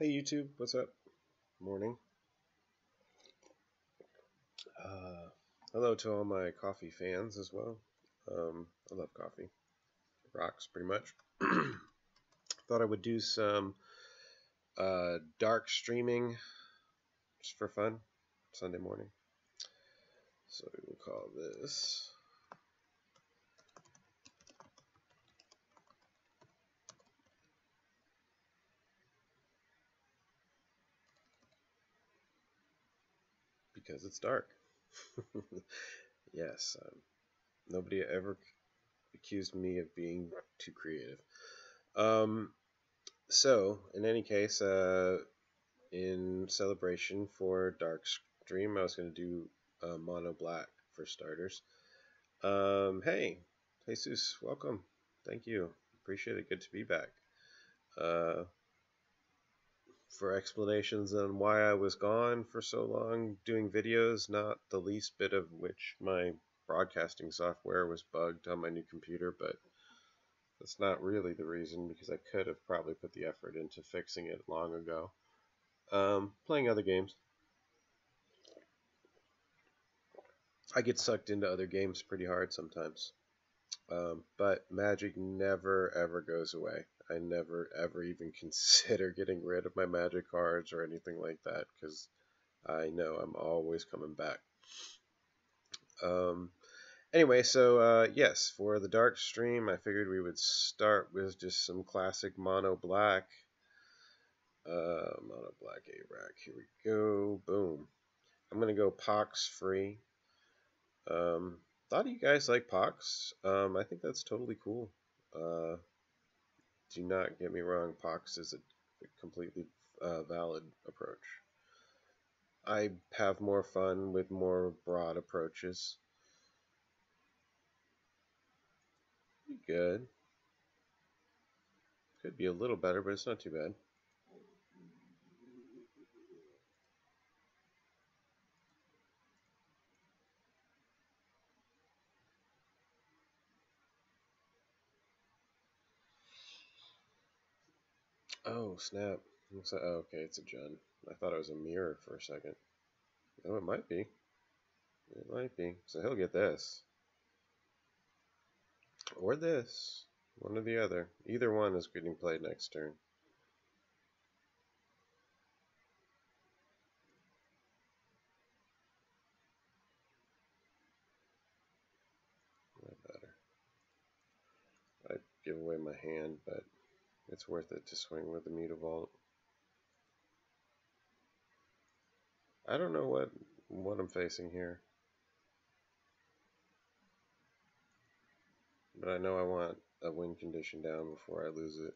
Hey YouTube, what's up? Morning. Hello to all my coffee fans as well. I love coffee. It rocks pretty much. Thought I would do some dark streaming just for fun Sunday morning. So we will call this because it's dark. Yes, nobody ever accused me of being too creative. Um, so in any case, in celebration for Dark Stream, I was going to do Mono Black for starters. Hey, Jesus, welcome. Thank you. Appreciate it. Good to be back. Uh, for explanations on why I was gone for so long doing videos, not the least bit of which my broadcasting software was bugged on my new computer, but that's not really the reason because I could have probably put the effort into fixing it long ago. Playing other games. I get sucked into other games pretty hard sometimes. But Magic never ever goes away. I never ever even consider getting rid of my Magic cards or anything like that because I know I'm always coming back. Um, anyway, so yes, for the Dark Stream, I figured we would start with just some classic Mono Black. Mono Black A-Rack. Here we go. Boom. I'm going to go Pox free. A lot of you guys like Pox. I think that's totally cool. Do not get me wrong, Pox is a completely valid approach. I have more fun with more broad approaches. Good. Could be a little better, but it's not too bad. Oh, snap. Oh, okay, it's a Jun. I thought it was a mirror for a second. Oh, it might be. It might be. So he'll get this. Or this. One or the other. Either one is getting played next turn. Not better. I'd give away my hand, but it's worth it to swing with the Mutavault. I don't know what I'm facing here, but I know I want a win condition down before I lose it.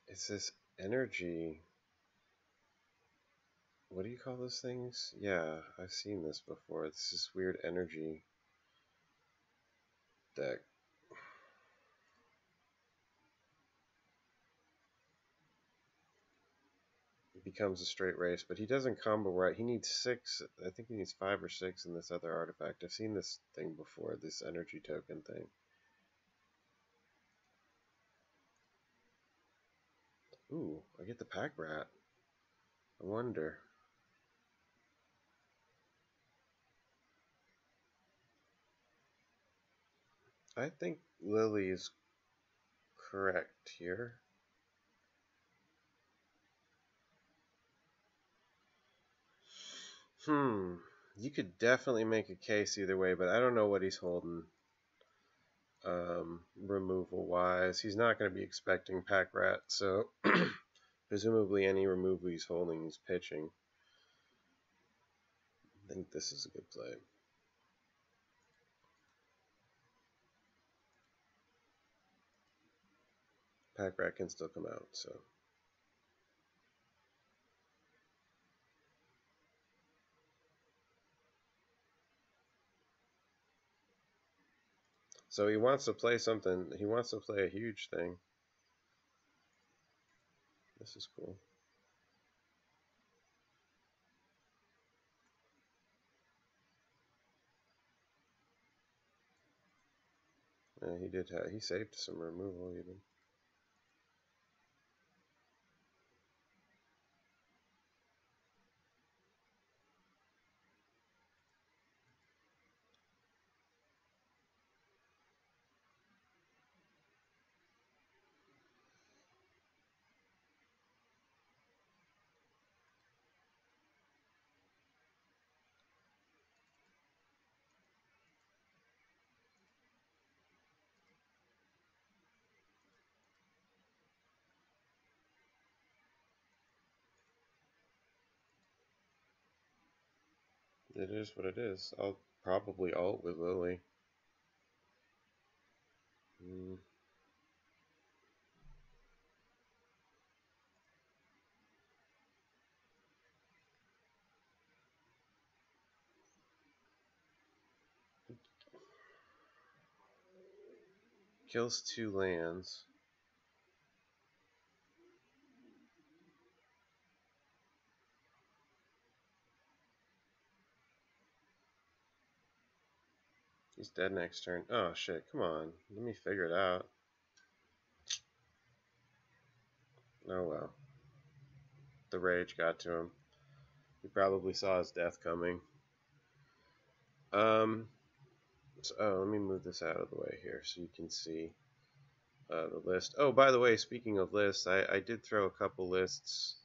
It's this energy. What do you call those things? Yeah, I've seen this before. It's this weird energy deck. It becomes a straight race, but he doesn't combo right. He needs 6. I think he needs 5 or 6 in this other artifact. I've seen this thing before, this energy token thing. Ooh, I get the pack rat. I wonder. I think Lily is correct here. You could definitely make a case either way, but I don't know what he's holding removal wise. He's not going to be expecting Pack Rat, so presumably any removal he's holding is pitching. I think this is a good play. Pack Rat can still come out, so. So he wants to play something. He wants to play a huge thing. This is cool. He did. He saved some removal even. It is what it is. I'll probably ult with Lily. Mm. Kills 2 lands. He's dead next turn. Oh shit, come on. Let me figure it out. Oh well. The rage got to him. He probably saw his death coming. So, let me move this out of the way here so you can see the list. Oh, by the way, speaking of lists, I did throw a couple lists.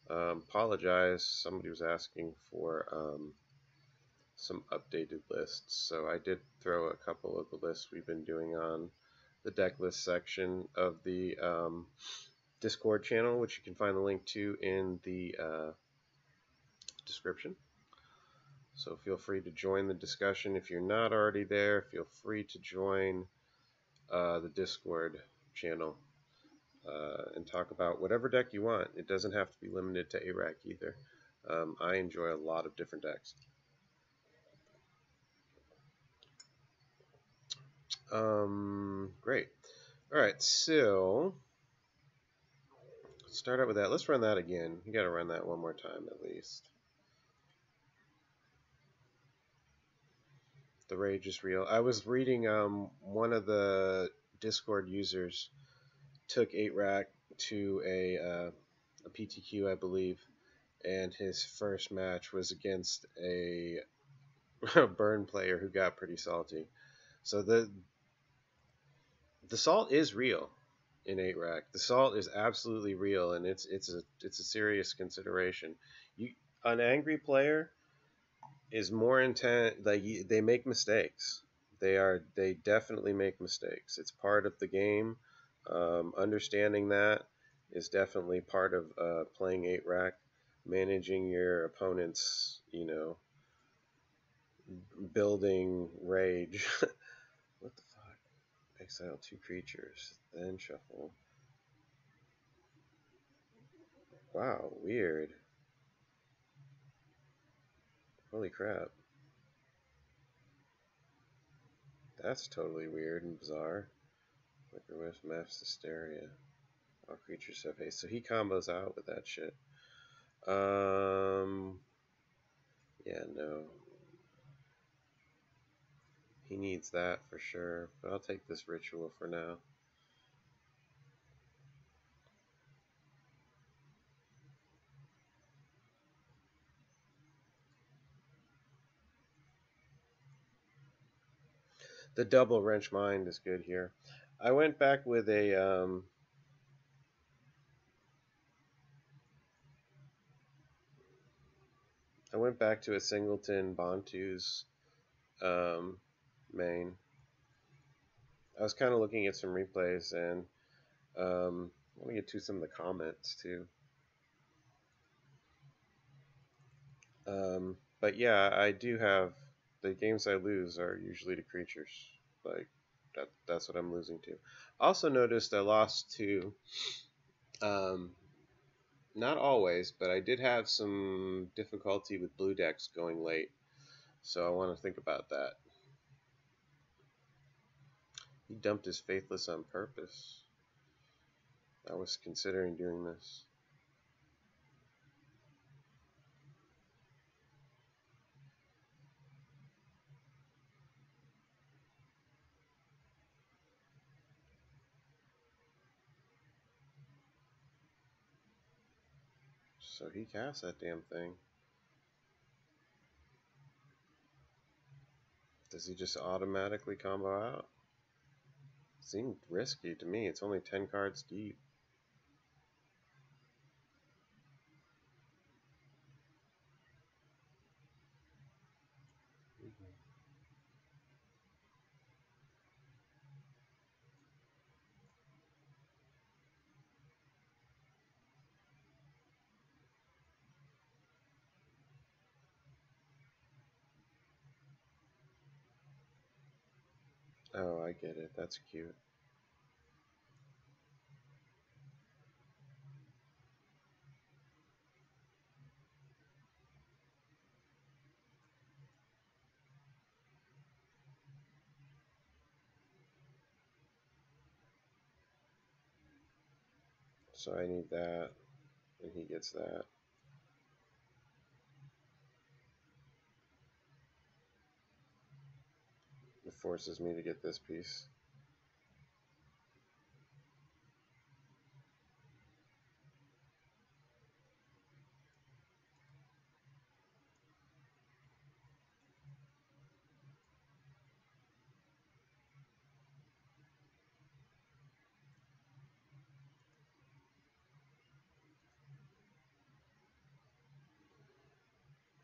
Apologize, somebody was asking for some updated lists. So I did throw a couple of the lists we've been doing on the deck list section of the Discord channel, which you can find the link to in the description. So feel free to join the discussion. If you're not already there, feel free to join the Discord channel and talk about whatever deck you want. It doesn't have to be limited to ARAC either. I enjoy a lot of different decks. Great. All right, so let's start out with that. Let's run that again. You got to run that one more time at least. The rage is real. I was reading one of the Discord users took 8-Rack to a PTQ, I believe, and his first match was against a burn player who got pretty salty. So the salt is real in 8-Rack. The salt is absolutely real, and it's a serious consideration. An angry player is more intent. Like, they make mistakes. They definitely make mistakes. It's part of the game. Understanding that is definitely part of playing 8-Rack. Managing your opponent's, building rage. What the fuck? Exile 2 creatures, then shuffle. Wow, weird. Holy crap. That's totally weird and bizarre. Liquor Wisp, Maps Hysteria. All creatures have haste. So he combos out with that shit. Yeah, no. He needs that for sure. But I'll take this ritual for now. The double Wrench Mind is good here. I went back with a I went back to a Singleton Bontu's main. I was kind of looking at some replays, and let me get to some of the comments too. But yeah, I do have the games I lose are usually to creatures. Like that's what I'm losing to. Also noticed I lost to not always, but I did have some difficulty with blue decks going late. So I want to think about that. He dumped his Faithless on purpose. I was considering doing this. So he casts that damn thing. Does he just automatically combo out? Seemed risky to me. It's only 10 cards deep. Oh, I get it. That's cute. So I need that, and he gets that. It forces me to get this piece.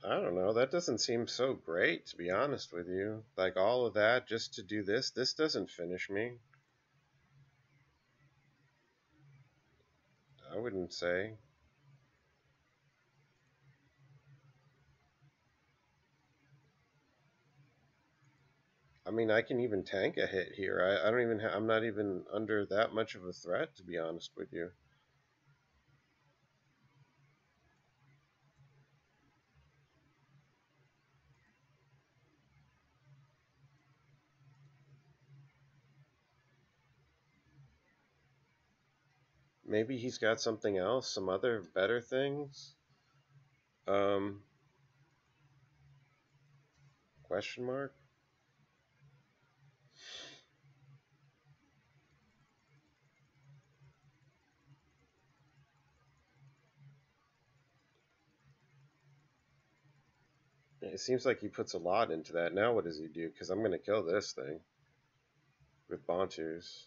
I don't know. That doesn't seem so great, to be honest with you. Like, all of that just to do this. This doesn't finish me. I wouldn't say. I mean, I can even tank a hit here. I don't even. I'm not even under that much of a threat, to be honest with you. Maybe he's got something else, some other better things. Um, question mark. It seems like he puts a lot into that. Now what does he do? Because I'm going to kill this thing with Bantus.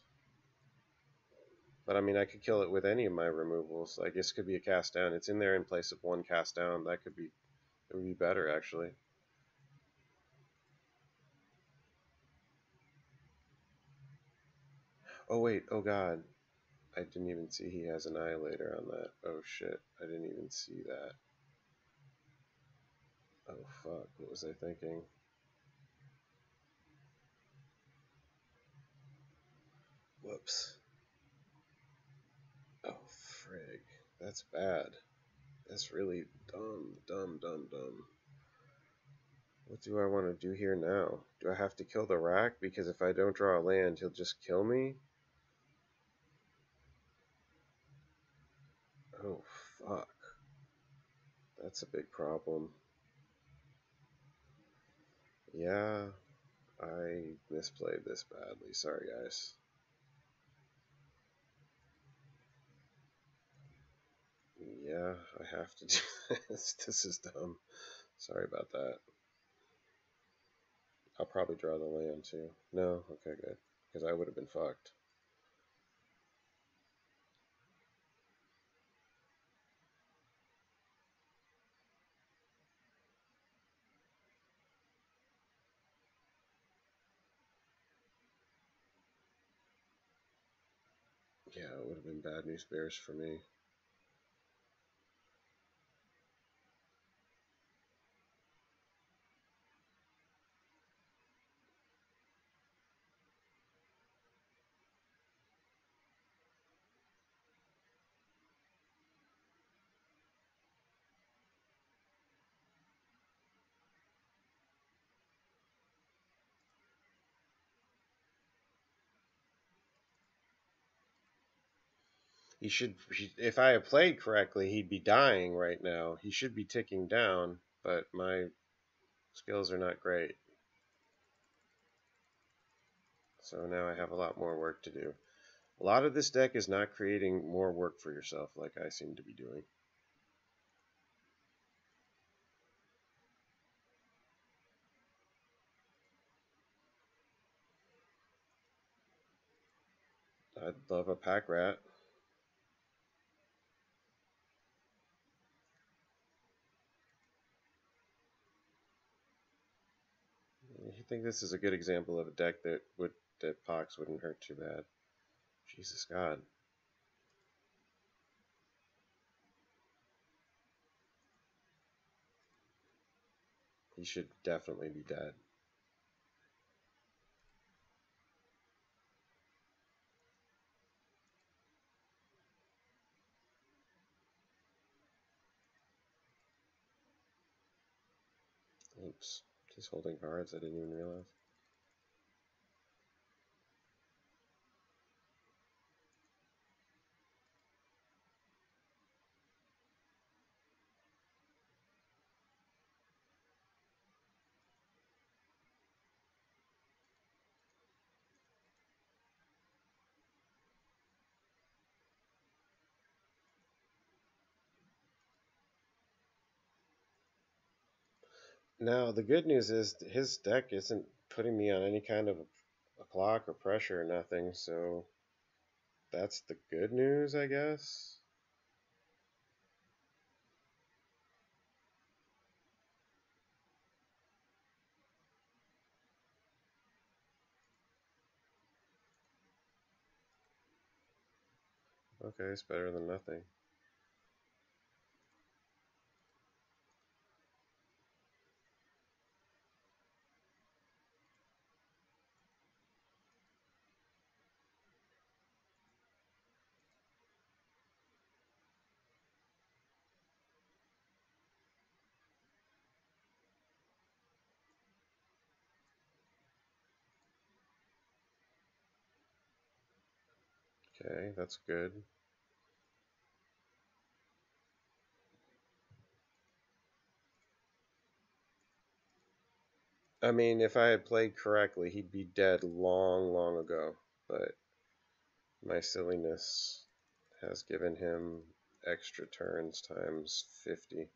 But I mean, I could kill it with any of my removals. Like, this could be a cast down. It's in there in place of one cast down. That could be, it would be better, actually. Oh, wait. Oh, God. I didn't even see he has Annihilator on that. Oh, shit. I didn't even see that. Oh, fuck. What was I thinking? Whoops. Oh, frig. That's bad. That's really dumb, dumb, dumb, dumb. What do I want to do here now? Do I have to kill the Rack? Because if I don't draw a land, he'll just kill me? Oh, fuck. That's a big problem. Yeah, I misplayed this badly. Sorry, guys. Yeah, I have to do this. This is dumb. Sorry about that. I'll probably draw the land, too. No? Okay, good. Because I would have been fucked. Yeah, it would have been bad news bears for me. If I had played correctly, he'd be dying right now. He should be ticking down, but my skills are not great. So now I have a lot more work to do. A lot of this deck is not creating more work for yourself like I seem to be doing. I'd love a pack rat. I think this is a good example of a deck that Pox wouldn't hurt too bad. Jesus God. He should definitely be dead. Oops. He's holding cards. I didn't even realize. Now, the good news is his deck isn't putting me on any kind of a clock or pressure or nothing, so that's the good news, I guess. Okay, it's better than nothing. Okay, that's good. I mean, if I had played correctly, he'd be dead long, long ago. But my silliness has given him extra turns times 50.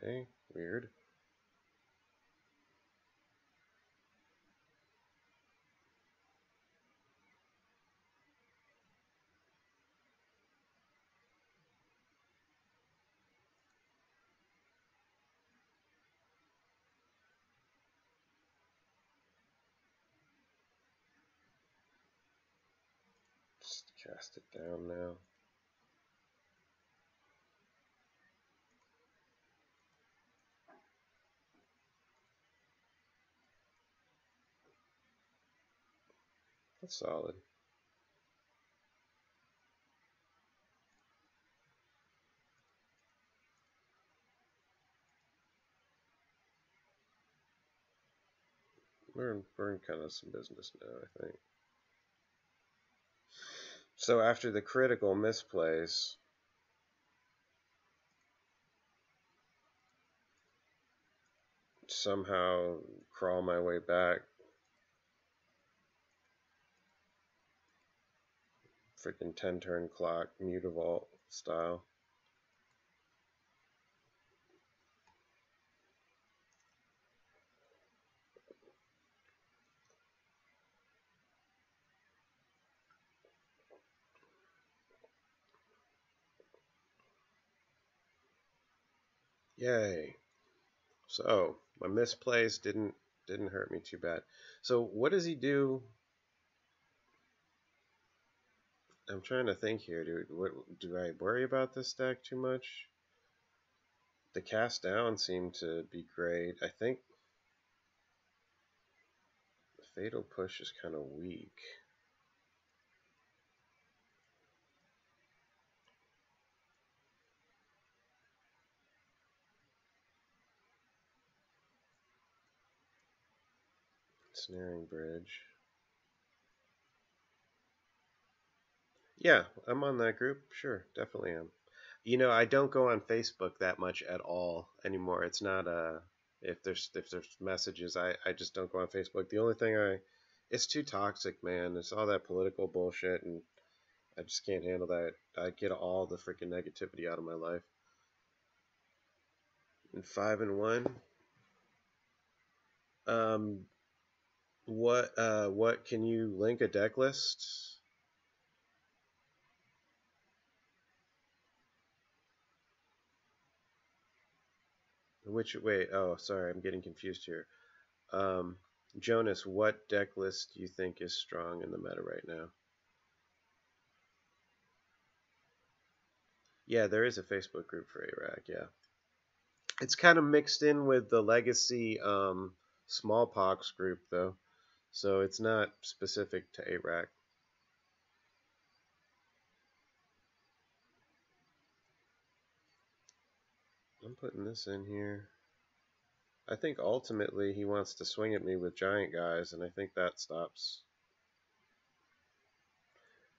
Okay, weird. Just cast it down now. That's solid. We're in kind of some business now, I think. So after the critical misplays, somehow crawl my way back. Freaking 10 turn clock, Mutavault style. Yay. So my misplays didn't hurt me too bad. So what does he do? I'm trying to think here, dude. What do I worry about this deck too much? The cast down seemed to be great. I think the fatal push is kind of weak. Snaring bridge. Yeah, I'm on that group. Sure, definitely am. You know, I don't go on Facebook that much at all anymore. It's not if there's messages, I just don't go on Facebook. The only thing it's too toxic, man. It's all that political bullshit, and I just can't handle that. I get all the freaking negativity out of my life. And 5-1. Um, what can you link a deck list? Which wait? Oh, sorry, I'm getting confused here. Um, Jonas, what deck list do you think is strong in the meta right now? Yeah, there is a Facebook group for ARAC. Yeah, it's kind of mixed in with the legacy smallpox group though, so it's not specific to ARAC. I'm putting this in here. I think ultimately he wants to swing at me with giant guys, and I think that stops.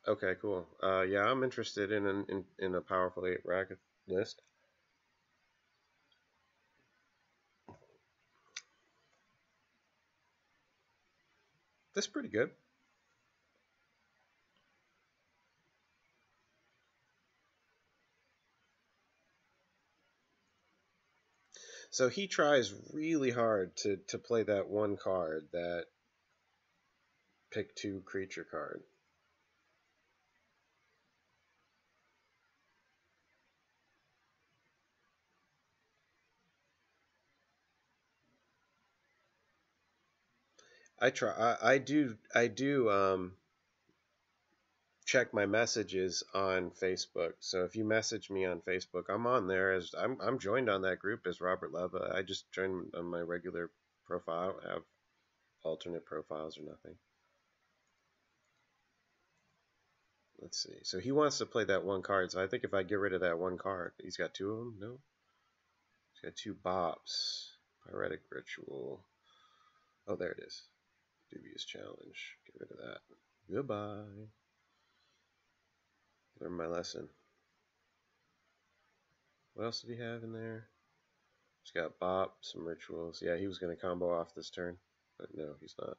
Okay, cool. Yeah, I'm interested in a powerful 8 rack list. That's pretty good. So he tries really hard to play that one card, that pick 2 creature card. I do check my messages on Facebook. So if you message me on Facebook, I'm on there as I'm joined on that group as Robert Leva. I just joined on my regular profile. I don't have alternate profiles or nothing. Let's see. So he wants to play that one card. So I think if I get rid of that one card, he's got 2 of them. No, he's got 2 bops. Pyretic ritual. Oh, there it is. Dubious challenge. Get rid of that. Goodbye. Learn my lesson. What else did he have in there? He's got bop, some rituals. Yeah, he was going to combo off this turn, but no, he's not.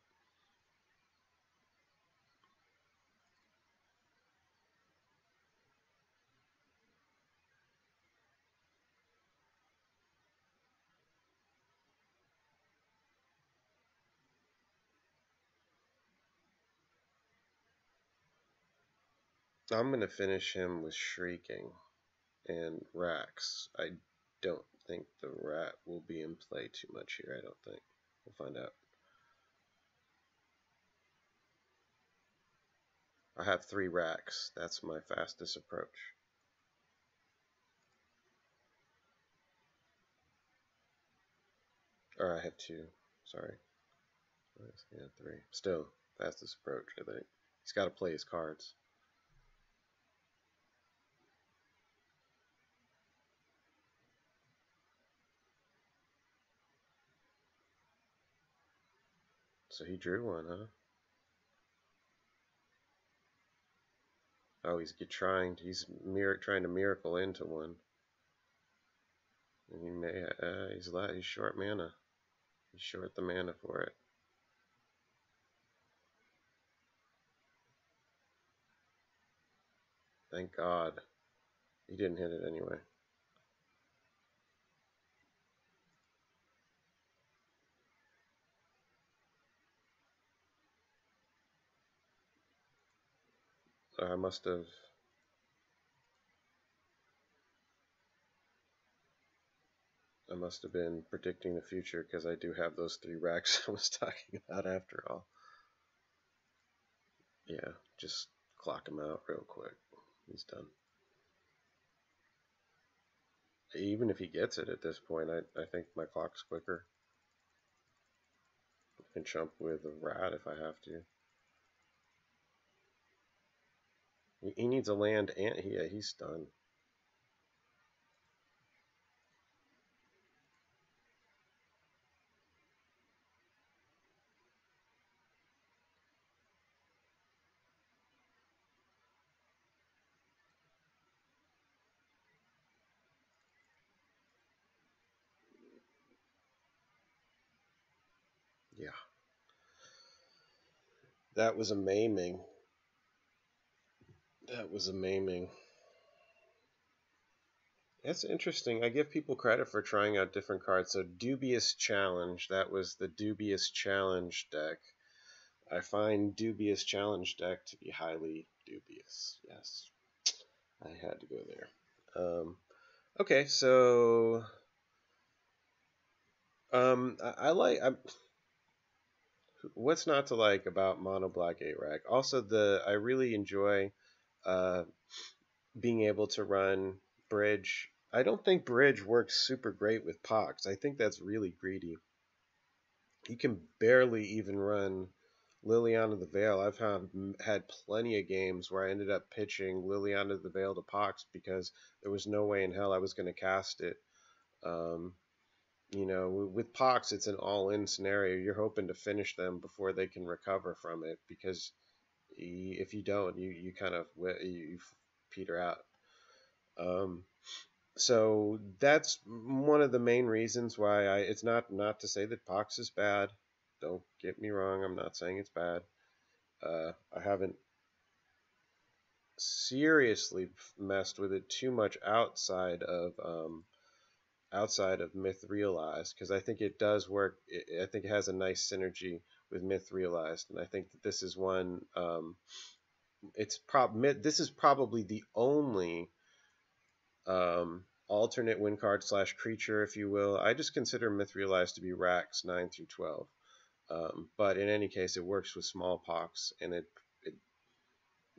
I'm going to finish him with Shrieking and Rax. I don't think the rat will be in play too much here, I don't think. We'll find out. I have 3 racks. That's my fastest approach. Or I have 2. Sorry. Yeah, 3. Still, fastest approach, I think. He's got to play his cards. So he drew one, huh? Oh, he's trying to miracle into one. And he may he's short mana. He's short the mana for it. Thank God. He didn't hit it anyway. I must have been predicting the future, because I do have those 3 racks I was talking about after all. Yeah, just clock him out real quick. He's done. Even if he gets it at this point, I think my clock's quicker. I can chump with a rat if I have to. He needs a land and yeah, he's done. Yeah. That was a maiming. That was a maiming. That's interesting. I give people credit for trying out different cards. So Dubious Challenge, that was the Dubious Challenge deck. I find Dubious Challenge deck to be highly dubious. Yes, I had to go there. Okay, so I like what's not to like about Mono Black 8 Rack. Also, I really enjoy uh, being able to run Bridge. I don't think Bridge works super great with Pox. I think that's really greedy. You can barely even run Liliana the Veil. I've had plenty of games where I ended up pitching Liliana the Veil to Pox because there was no way in hell I was going to cast it. Um, with Pox, it's an all-in scenario. You're hoping to finish them before they can recover from it because if you don't, you kind of you peter out. Um, so that's one of the main reasons why it's not to say that Pox is bad. Don't get me wrong. I'm not saying it's bad. I haven't seriously messed with it too much outside of Myth Realized because I think it does work. I think it has a nice synergy with Myth Realized, and I think that this is one. This is probably the only alternate win card / creature, if you will. I just consider Myth Realized to be racks 9 through 12. But in any case, it works with smallpox, and it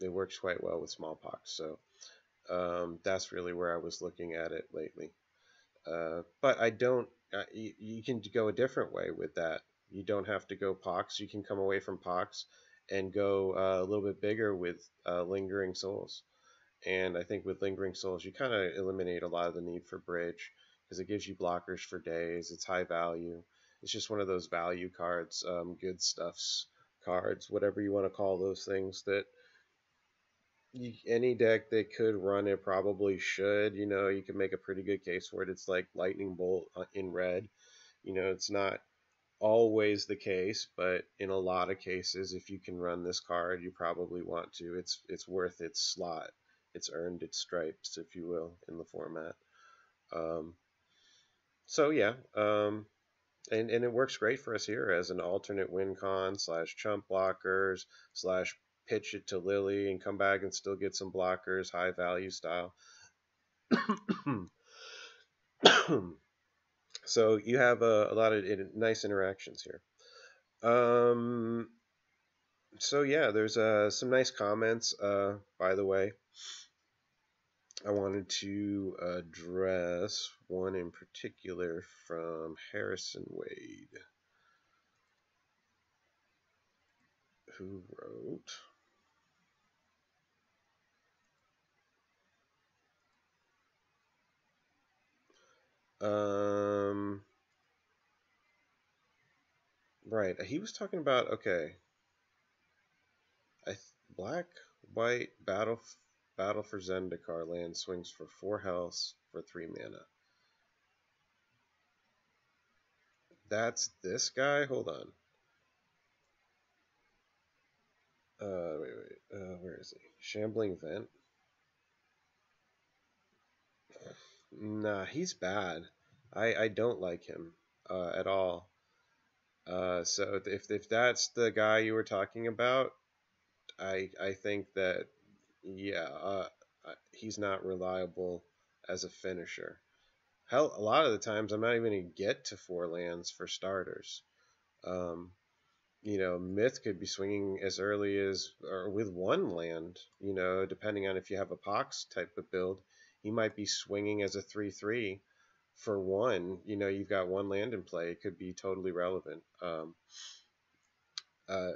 works quite well with smallpox. So that's really where I was looking at it lately. But I don't. You can go a different way with that. You don't have to go pox. You can come away from pox and go a little bit bigger with lingering souls. And I think with Lingering Souls, you kind of eliminate a lot of the need for Bridge because it gives you blockers for days. It's high value. It's just one of those value cards, good stuffs cards, whatever you want to call those things. That any deck that could run it probably should. You can make a pretty good case for it. It's like Lightning Bolt in red. It's not always the case, but in a lot of cases, if you can run this card, you probably want to. It's worth its slot. It's earned its stripes, if you will, in the format. Um, so yeah, and it works great for us here as an alternate win con / chump blockers / pitch it to Lily and come back and still get some blockers, high value style. So you have a lot of nice interactions here. So yeah, there's some nice comments. By the way, I wanted to address one in particular from Harrison Wade, who wrote, right, he was talking about, okay, black, white, battle for Zendikar land swings for 4 health for 3 mana. That's this guy? Hold on. Wait. Where is he? Shambling Vent? Nah, he's bad. I don't like him at all. So if that's the guy you were talking about, I think that yeah, he's not reliable as a finisher. Hell, a lot of the times I'm not even gonna get to 4 lands for starters. Um, Myth could be swinging as early as or with one land. Depending on if you have a Pox type of build, he might be swinging as a 3/3 for one. You've got one land in play. It could be totally relevant.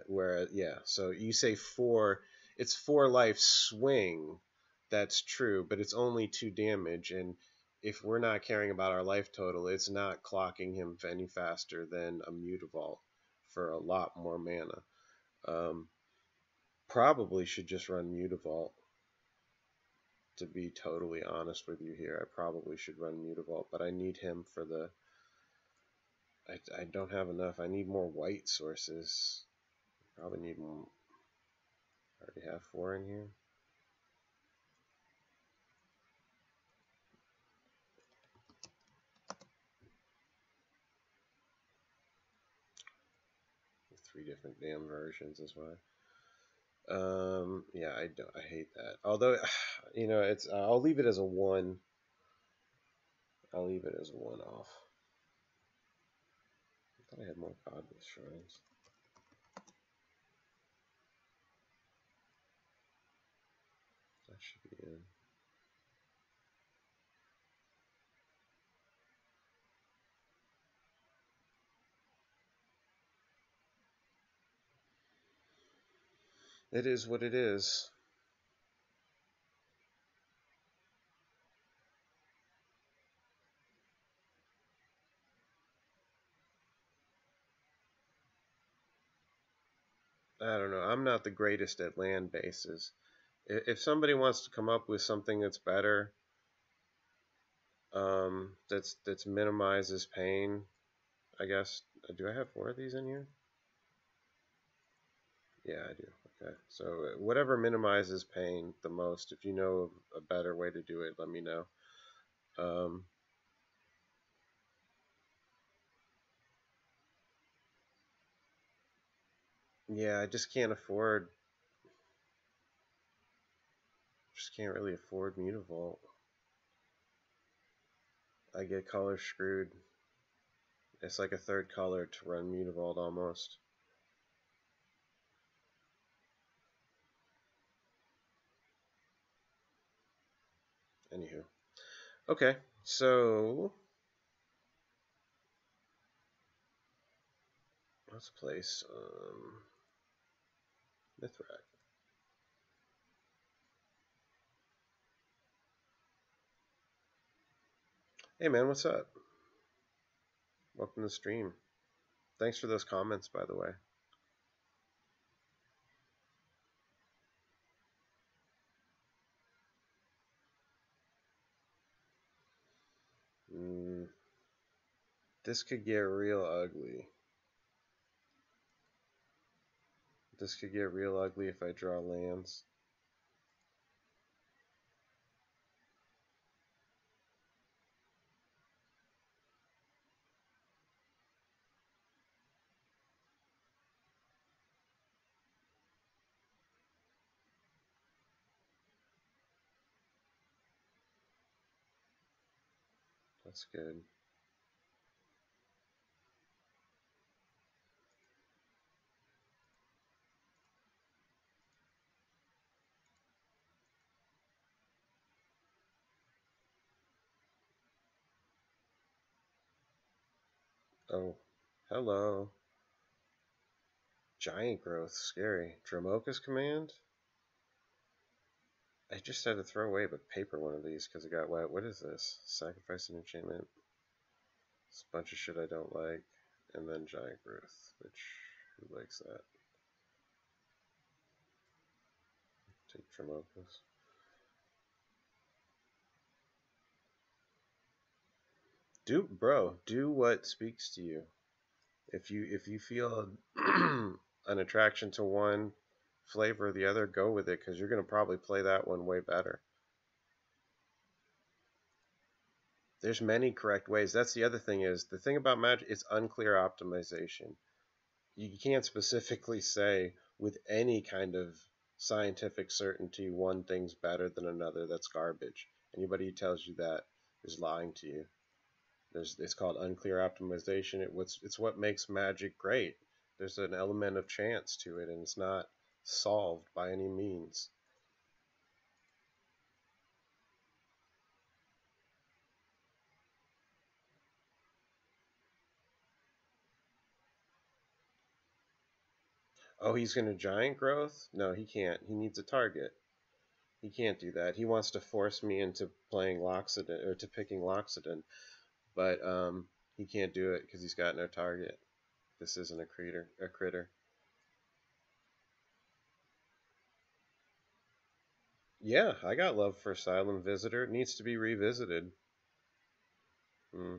Where yeah, so you say four, it's 4 life swing. That's true, but it's only 2 damage, and if we're not caring about our life total, it's not clocking him any faster than a Mutavault for a lot more mana. Um, Probably should just run Mutavault. To be totally honest with you here, I probably should run Mutavault, but I need him for the. I don't have enough. I need more white sources. Probably need more. I already have 4 in here. Three different damn versions is why. Yeah, I hate that. Although, it's I'll leave it as a 1. I'll leave it as a 1 off. I thought I had more Godless Shrines. That should be in. It is what it is. I don't know. I'm not the greatest at land bases. If somebody wants to come up with something that's better, that's minimizes pain, I guess. Do I have 4 of these in here? Yeah, I do. Okay, so whatever minimizes pain the most. If you know a better way to do it, let me know. Um, yeah, I just can't afford. Just can't really afford Mutavault. I get color screwed. It's like a third color to run Mutavault almost. Anywho, okay, so let's play some Mithrak. Hey man, what's up? Welcome to the stream. Thanks for those comments, by the way. This could get real ugly. This could get real ugly if I draw lands. That's good. Oh, hello. Giant growth, scary. Dromoka's command? I just had to throw away a paper one of these because it got wet. What is this? Sacrifice an enchantment. It's a bunch of shit I don't like. And then giant growth, which, who likes that? Take Dromoka's. Do what speaks to you. If you feel an attraction to one flavor or the other, go with it because you're going to probably play that one way better. There's many correct ways. That's the other thing is the thing about Magic, it's unclear optimization. You can't specifically say with any kind of scientific certainty one thing's better than another. That's garbage. Anybody who tells you that is lying to you. It's called unclear optimization. It's what makes Magic great. There's an element of chance to it, and it's not solved by any means. Oh, he's going to giant growth? No, he can't. He needs a target. He can't do that. He wants to force me into playing Loxodon or to picking Loxodon, but he can't do it because he's got no target. This isn't a critter. A critter. Yeah, I got love for Asylum Visitor. It needs to be revisited. Hmm,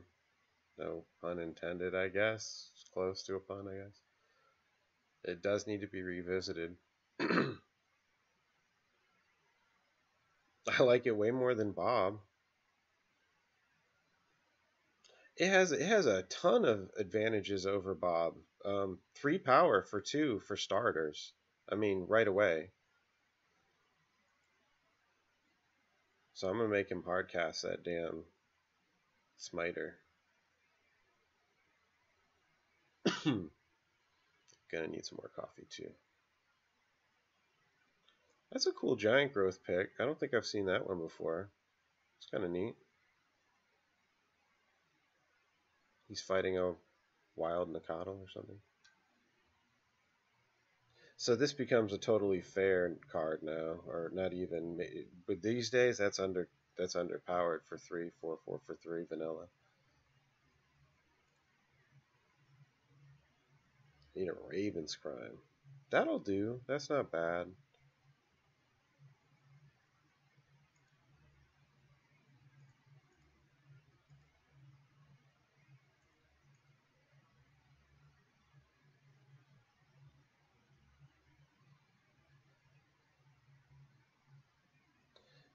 no pun intended, I guess. It's close to a pun, I guess. It does need to be revisited. I like it way more than Bob. It has a ton of advantages over Bob. 3 power for 2 for starters. I mean, right away. So I'm gonna make him hardcast that damn smiter. Gonna need some more coffee too. That's a cool giant growth pick. I don't think I've seen that one before. It's kind of neat. He's fighting a wild Nacatl or something. So this becomes a totally fair card now, or not even. But these days, that's underpowered for 3/4/4 for 3 vanilla. Need a Raven's Crime. That'll do. That's not bad.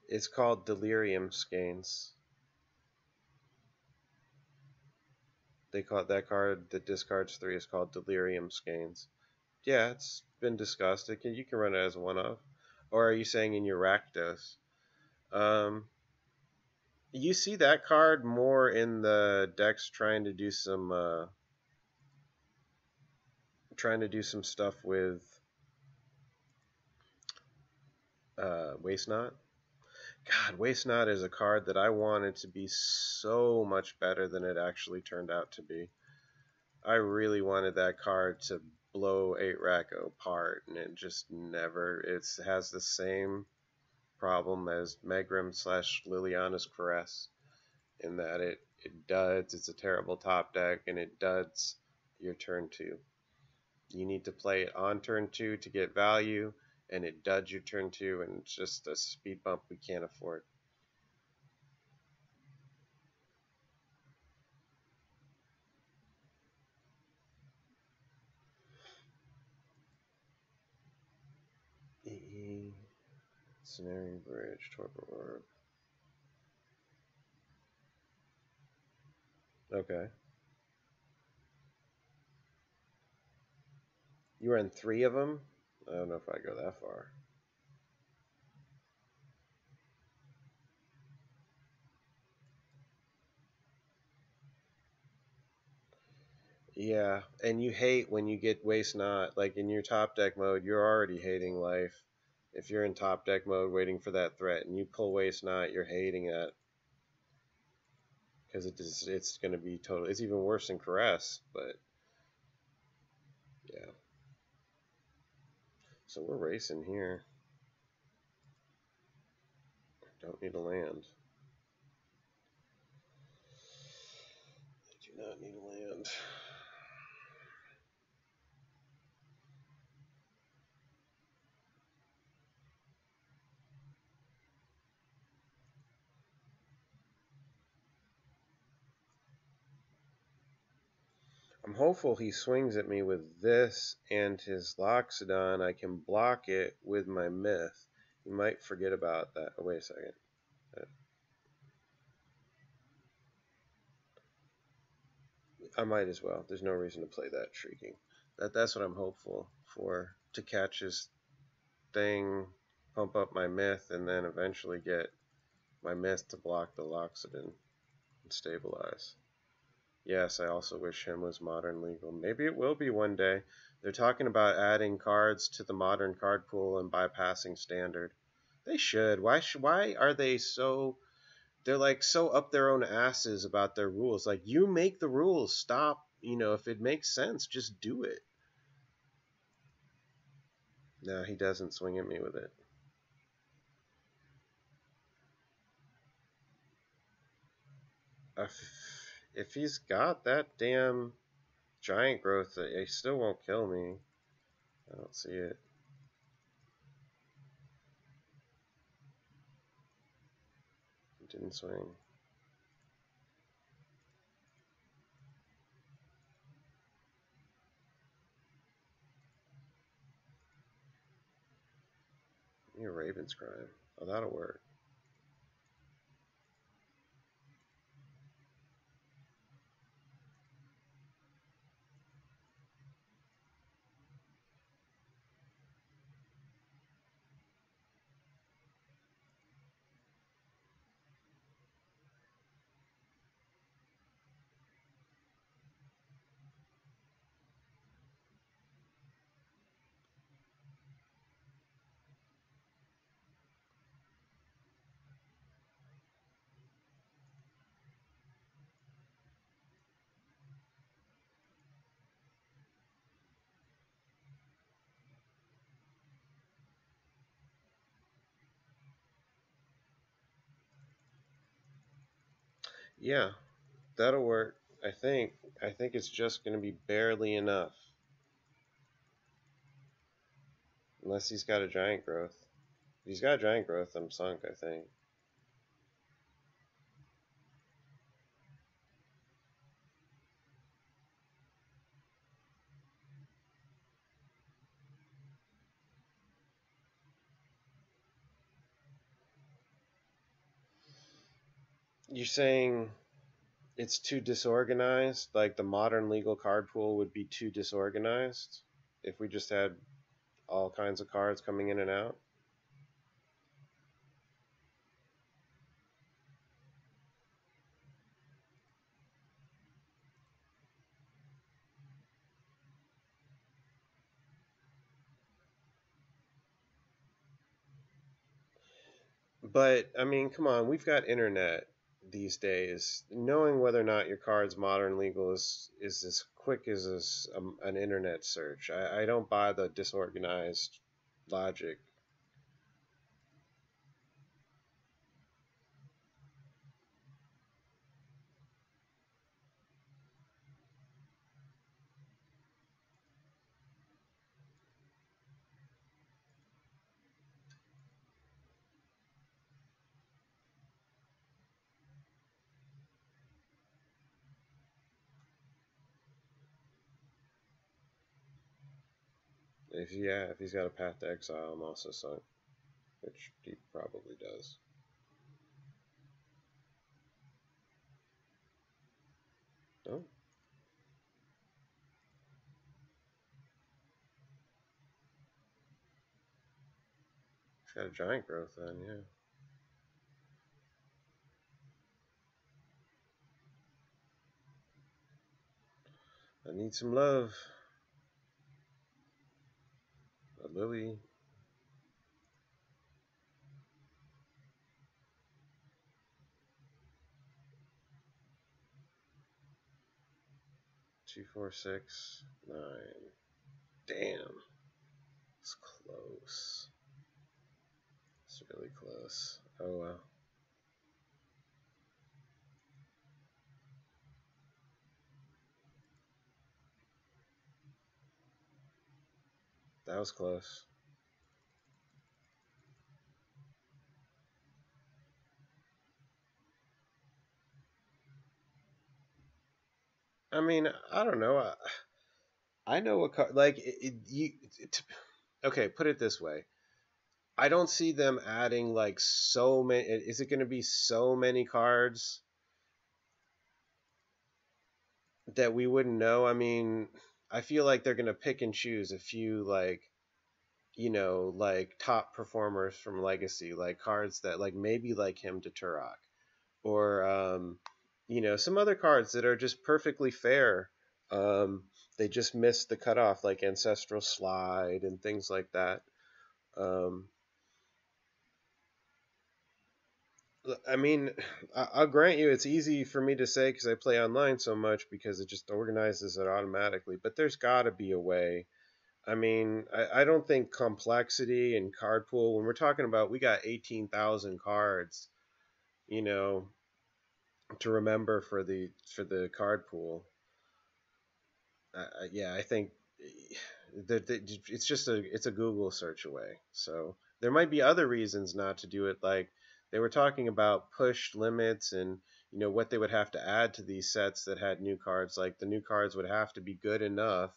It's called Delirium Skeins. They call it that card that discards 3 is called Delirium Skeins. Yeah, it's been discussed. You can run it as a one-off. Or are you saying in your Rakdos? Um, you see that card more in the decks trying to do some stuff with Waste Not. God, Waste Not is a card that I wanted to be so much better than it actually turned out to be. I really wanted that card to blow 8-Rack apart, and it just never. It has the same problem as Megrim / Liliana's Caress, in that it duds. It's a terrible top deck, and it duds your turn 2. You need to play it on turn 2 to get value, and it duds your turn 2, and it's just a speed bump we can't afford. EE, Scenario Bridge, Torpor Orb. Okay. You run 3 of them? I don't know if I go that far. Yeah, and you hate when you get Waste Not. Like in your top deck mode, you're already hating life. If you're in top deck mode waiting for that threat and you pull Waste Not, you're hating it. Because it's going to be total. It's even worse than Caress, but yeah. So we're racing here. Don't need a land. I do not need a land. I'm hopeful he swings at me with this and his Loxodon. I can block it with my Myth. He might forget about that. Oh, wait a second. I might as well. There's no reason to play that Shrieking. That's what I'm hopeful for. To catch his thing, pump up my Myth, and then eventually get my Myth to block the Loxodon and stabilize. Yes, I also wish him was modern legal. Maybe it will be one day. They're talking about adding cards to the modern card pool and bypassing standard. They should. Why are they so they're like so up their own asses about their rules. Like you make the rules. Stop, if it makes sense, just do it. No, he doesn't swing at me with it. If he's got that damn giant growth, he still won't kill me. I don't see it. It didn't swing. You're Raven's crime. Oh, that'll work. Yeah, that'll work. I think. I think it's just going to be barely enough. Unless he's got a giant growth. If he's got a giant growth, I'm sunk, I think. You're saying it's too disorganized? Like the modern legal card pool would be too disorganized if we just had all kinds of cards coming in and out? But I mean, come on, we've got internet these days. Knowing whether or not your card's modern legal is as quick as an internet search. I don't buy the disorganized logic. If he's got a path to exile, I'm also sunk, which he probably does. Oh, he's got a giant growth then, yeah. I need some love. A lily. 2, 4, 6, 9. Damn. It's close. It's really close. Oh well. That was close. I mean, I don't know. I know what card. Like, okay, put it this way. I don't see them adding like so many. Is it going to be so many cards that we wouldn't know? I mean, I feel like they're going to pick and choose a few, like, like top performers from Legacy, like cards that, like, maybe like him to Turok, or some other cards that are just perfectly fair. Um, they just missed the cutoff, like Ancestral Slide and things like that. Um, I mean, I'll grant you it's easy for me to say because I play online so much because it just organizes it automatically. But there's got to be a way. I mean, I don't think complexity and card pool, when we're talking about we got 18,000 cards, you know, to remember for the card pool. Yeah, I think that it's a Google search away. So there might be other reasons not to do it. Like they were talking about push limits and what they would have to add to these sets that had new cards. Like the new cards would have to be good enough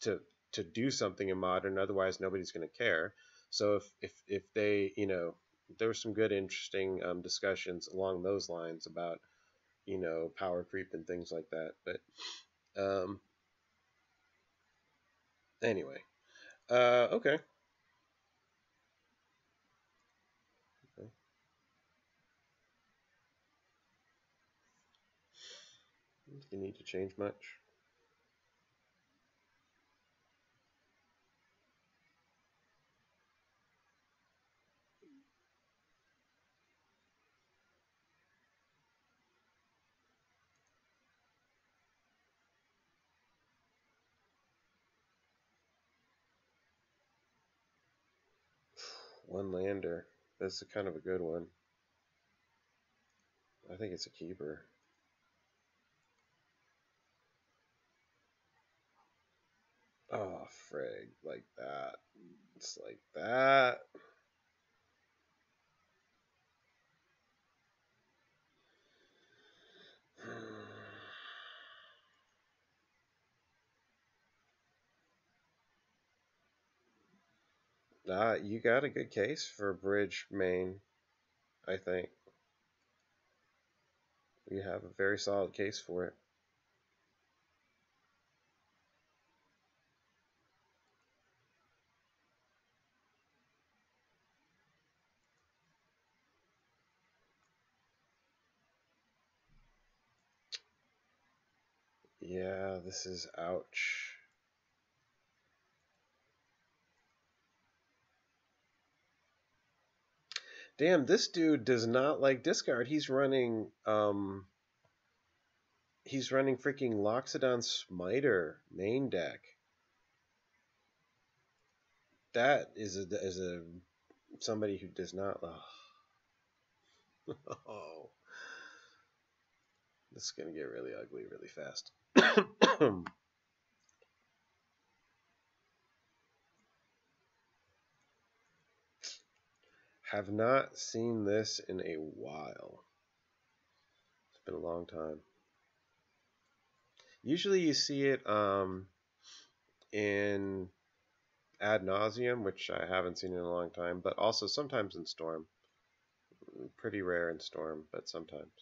to to do something in modern. Otherwise, nobody's going to care. So if they there were some good interesting discussions along those lines about power creep and things like that. But um, anyway. Okay. Okay. You need to change much? One lander. That's a kind of a good one. I think it's a keeper. Oh, frig. Like that. It's like that. You got a good case for bridge main, I think. You have a very solid case for it. Yeah, this is ouch. Damn, this dude does not like discard. He's running freaking Loxodon Smiter main deck. That is a somebody who does not. Oh, this is gonna get really ugly really fast. Have not seen this in a while. It's been a long time. Usually you see it in Ad Nauseum, which I haven't seen in a long time, but also sometimes in Storm. Pretty rare in Storm, but sometimes.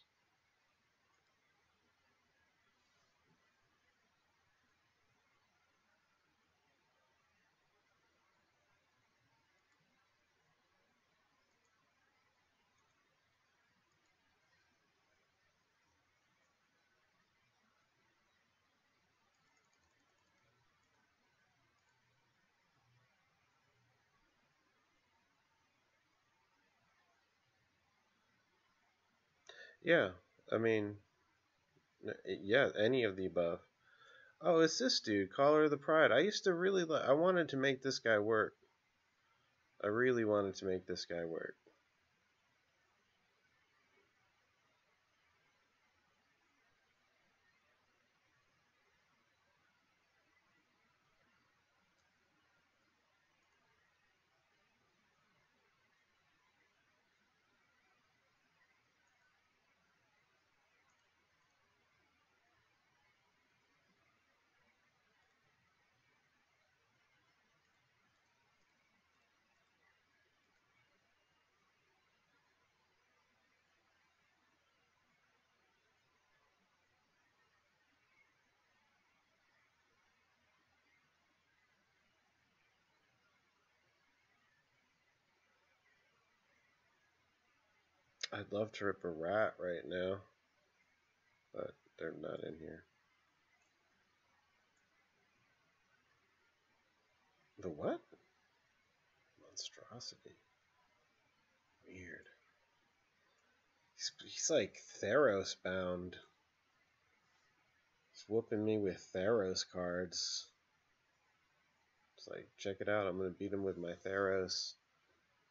Yeah, I mean, yeah, any of the above. Oh, it's this dude, Caller of the Pride. I used to really I wanted to make this guy work. I really wanted to make this guy work. I'd love to rip a rat right now. but they're not in here. The what? Monstrosity. Weird. He's like Theros bound. He's whooping me with Theros cards. It's like, check it out. I'm going to beat him with my Theros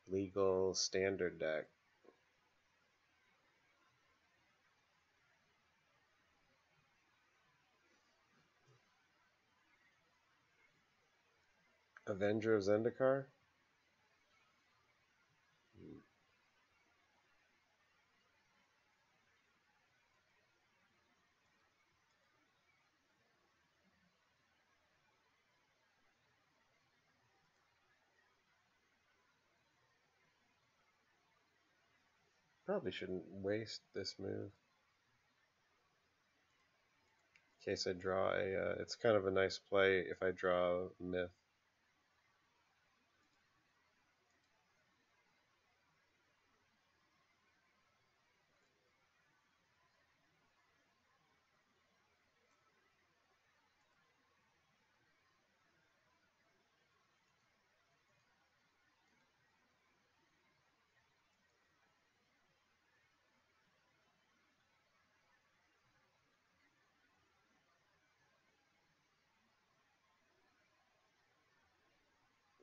legal standard deck. Avenger of Zendikar? Probably shouldn't waste this move. In case I draw a... it's kind of a nice play if I draw Myth.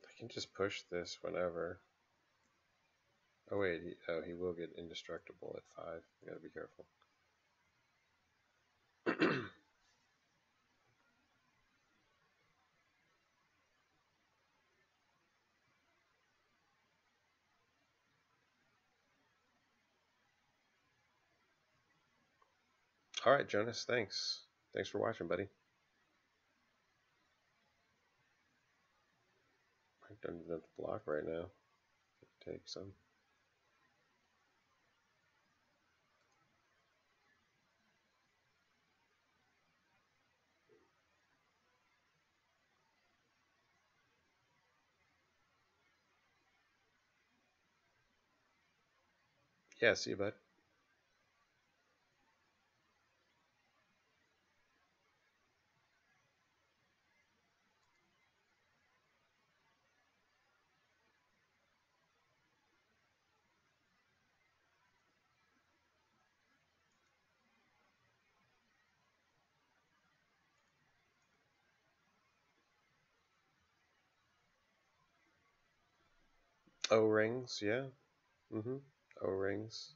I can just push this whenever. Oh wait, he will get indestructible at 5. You gotta be careful. Alright, Jonas, thanks. Thanks for watching, buddy. I don't even have to block right now. Take some. Yeah, see you, bud. O-rings, yeah. Mm-hmm. O-rings.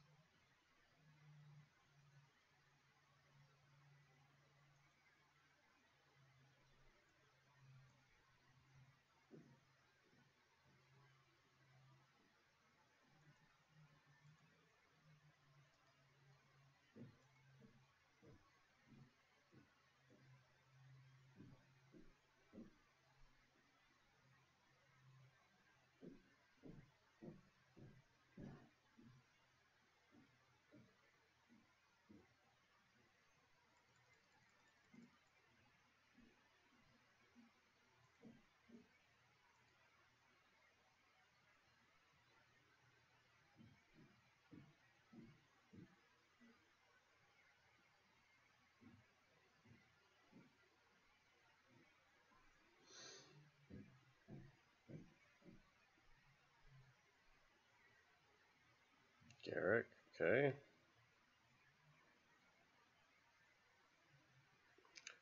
Garrick, okay.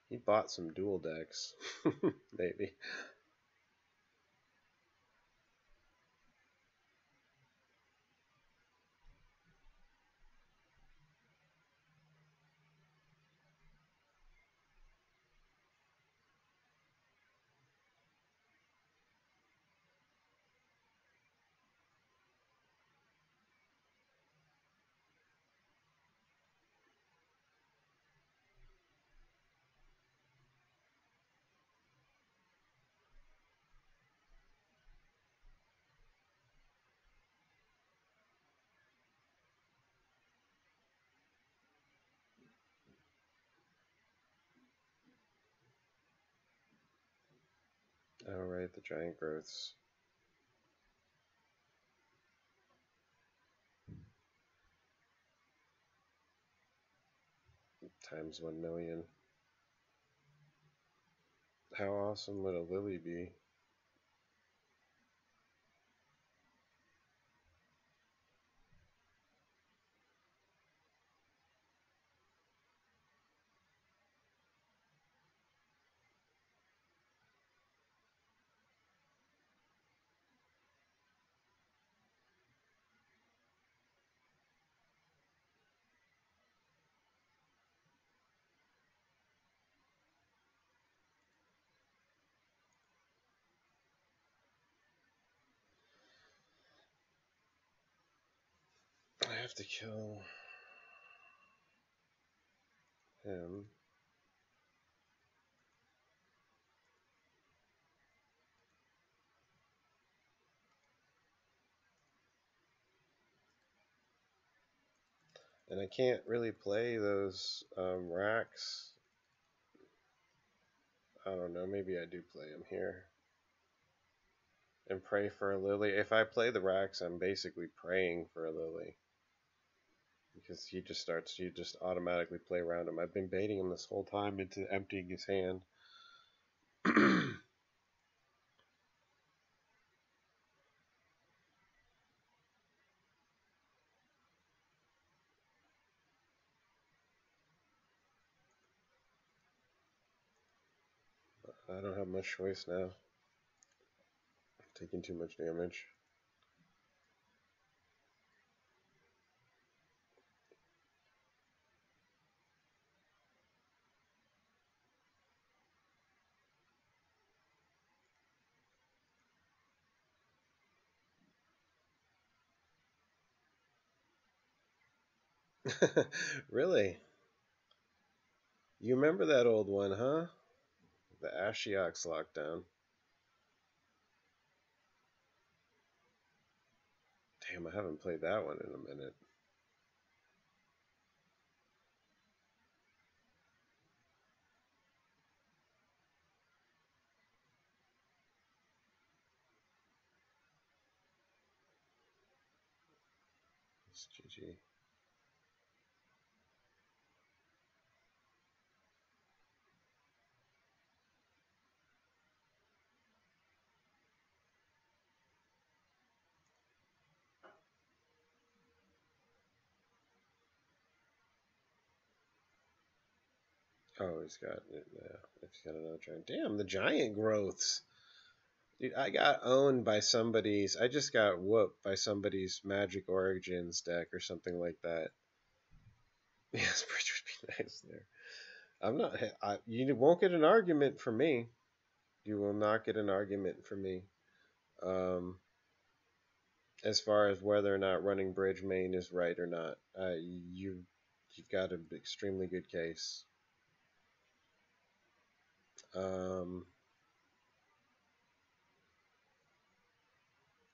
He bought some dual decks. Maybe. Alright, the giant growths. times 1,000,000. How awesome would a lily be? I have to kill him. And I can't really play those racks. I don't know, maybe I do play them here. And pray for a lily. If I play the racks, I'm basically praying for a lily. Because he just automatically play around him. I've been baiting him this whole time into emptying his hand. I don't have much choice now. I'm taking too much damage. Really? You remember that old one, huh? The Ashiok's lockdown. Damn, I haven't played that one in a minute. It's GG. Oh, he's got it. Yeah, he's got another giant. Damn, the giant growths. Dude, I got owned by somebody's. I just got whooped by somebody's Magic Origins deck or something like that. Yes, Bridge would be nice there. I'm not. You won't get an argument from me. You will not get an argument from me. Um, as far as whether or not running bridge main is right or not, you've got an extremely good case.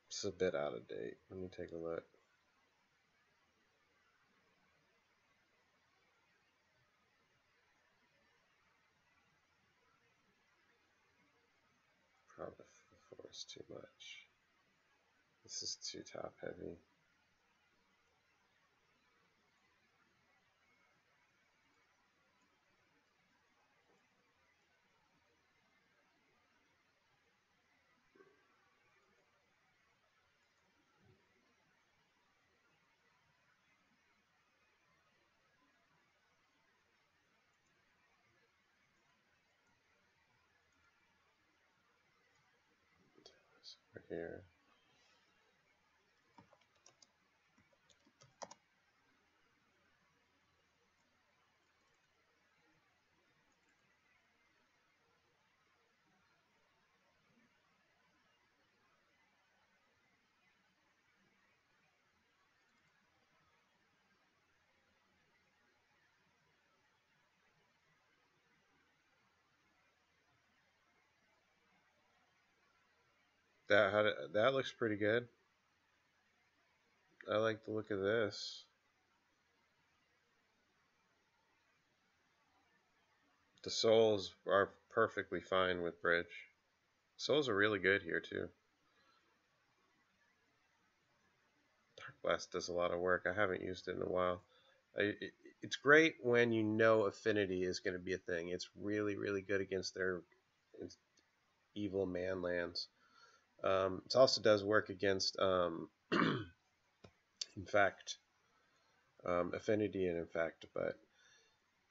It's a bit out of date. Let me take a look. Probably force too much. This is too top heavy. Over here. That looks pretty good. I like the look of this. The souls are perfectly fine with bridge. Souls are really good here too. Dark Blast does a lot of work. I haven't used it in a while. It's great when you know affinity is going to be a thing. It's really, really good against their evil man lands. It also does work against infect, affinity and infect, but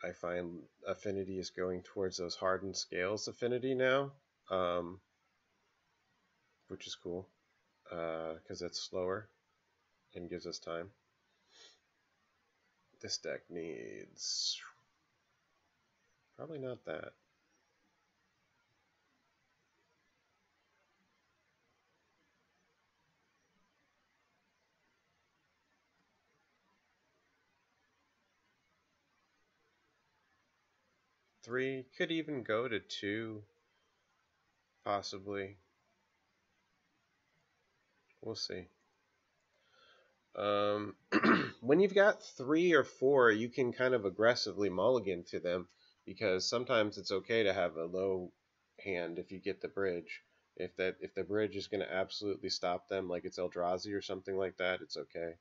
I find affinity is going towards those hardened scales affinity now, um, which is cool because it's slower and gives us time. This deck needs probably not that. Three could even go to two, possibly. We'll see. When you've got three or four, you can kind of aggressively mulligan to them because sometimes it's okay to have a low hand if you get the bridge. If the bridge is going to absolutely stop them, like it's Eldrazi or something like that, it's okay.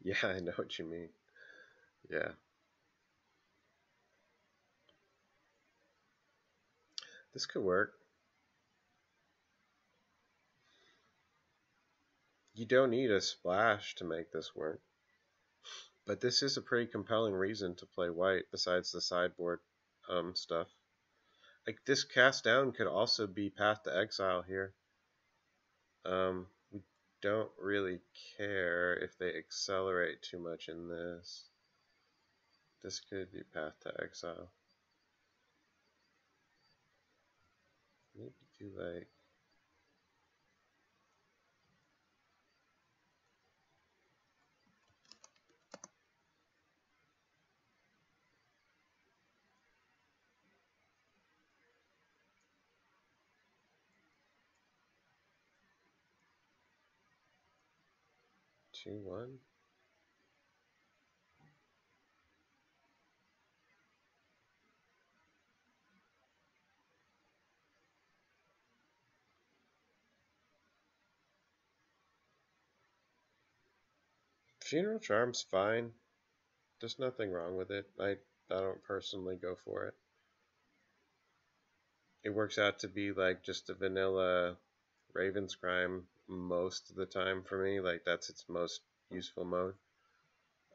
Yeah, I know what you mean. Yeah, this could work. You don't need a splash to make this work, but this is a pretty compelling reason to play white besides the sideboard stuff. Like this cast down could also be Path to Exile here. We don't really care if they accelerate too much in this. This could be Path to Exile. Maybe do like 2-1. Funeral Charm's fine. There's nothing wrong with it. I don't personally go for it. It works out to be like just a vanilla Raven's Crime most of the time for me. Like that's its most useful mode.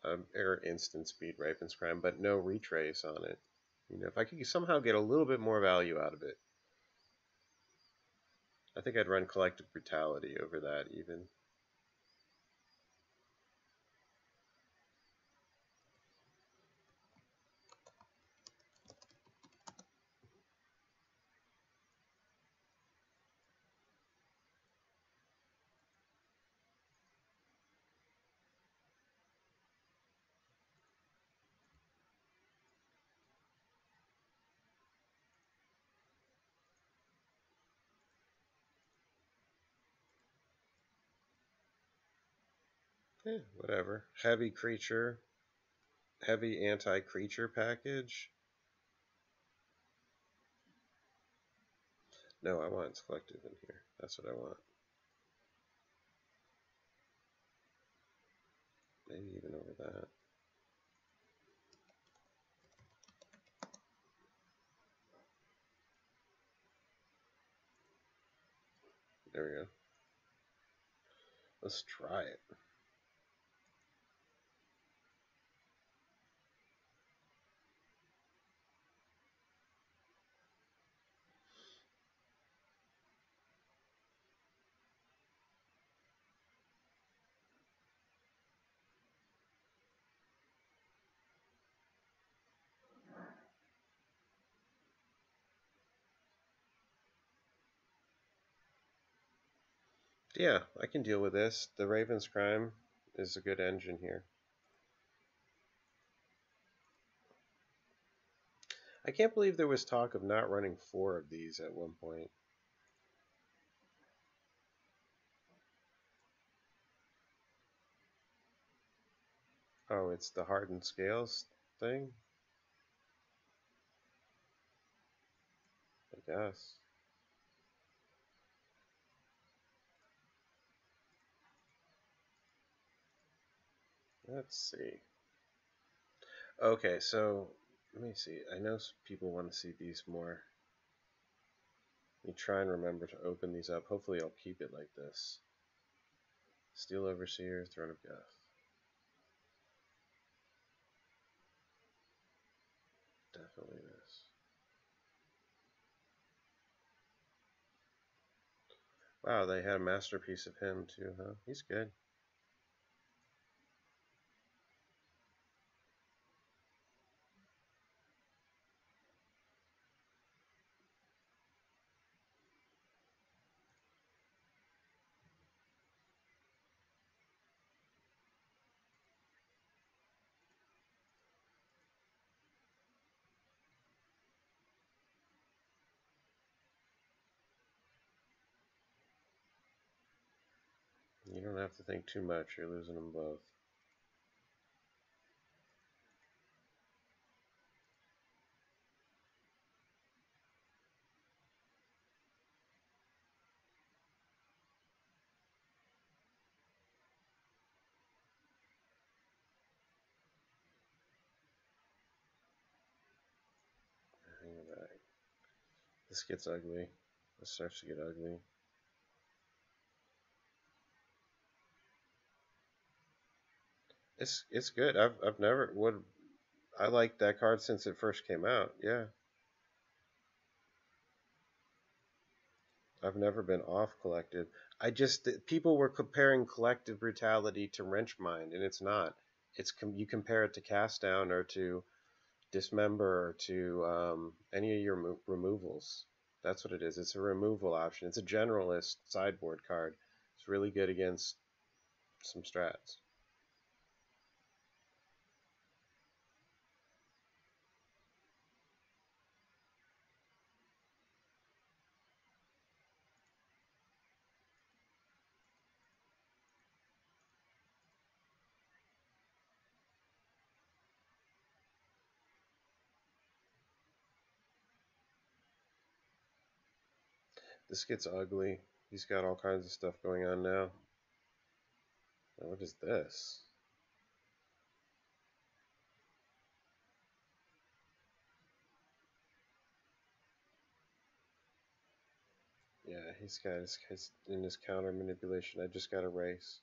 Or instant speed Raven's Crime, but no retrace on it. You know, if I could somehow get a little bit more value out of it, I think I'd run Collective Brutality over that even. Whatever. Heavy anti-creature package. No, I want Collective in here. That's what I want. Maybe even over that. There we go. Let's try it. Yeah, I can deal with this. The Raven's Crime is a good engine here. I can't believe there was talk of not running 4 of these at one point. Oh, it's the hardened scales thing? I guess. Let's see. Okay, so let me see. I know people want to see these more. Let me try and remember to open these up. Hopefully, I'll keep it like this. Steel Overseer, Throne of Death. Definitely this. Wow, they had a masterpiece of him too, huh? He's good. You don't have to think too much. You're losing them both. Hang it back. This gets ugly. This starts to get ugly. It's good. I've never would I liked that card since it first came out. Yeah. I've never been off collected. I just people were comparing collective brutality to wrench mind, and it's not. It's you compare it to cast down or to dismember or to any of your removals. That's what it is. It's a removal option. It's a generalist sideboard card. It's really good against some strats. This gets ugly. He's got all kinds of stuff going on now. What is this? Yeah, he's got his in his counter manipulation. I just got a race.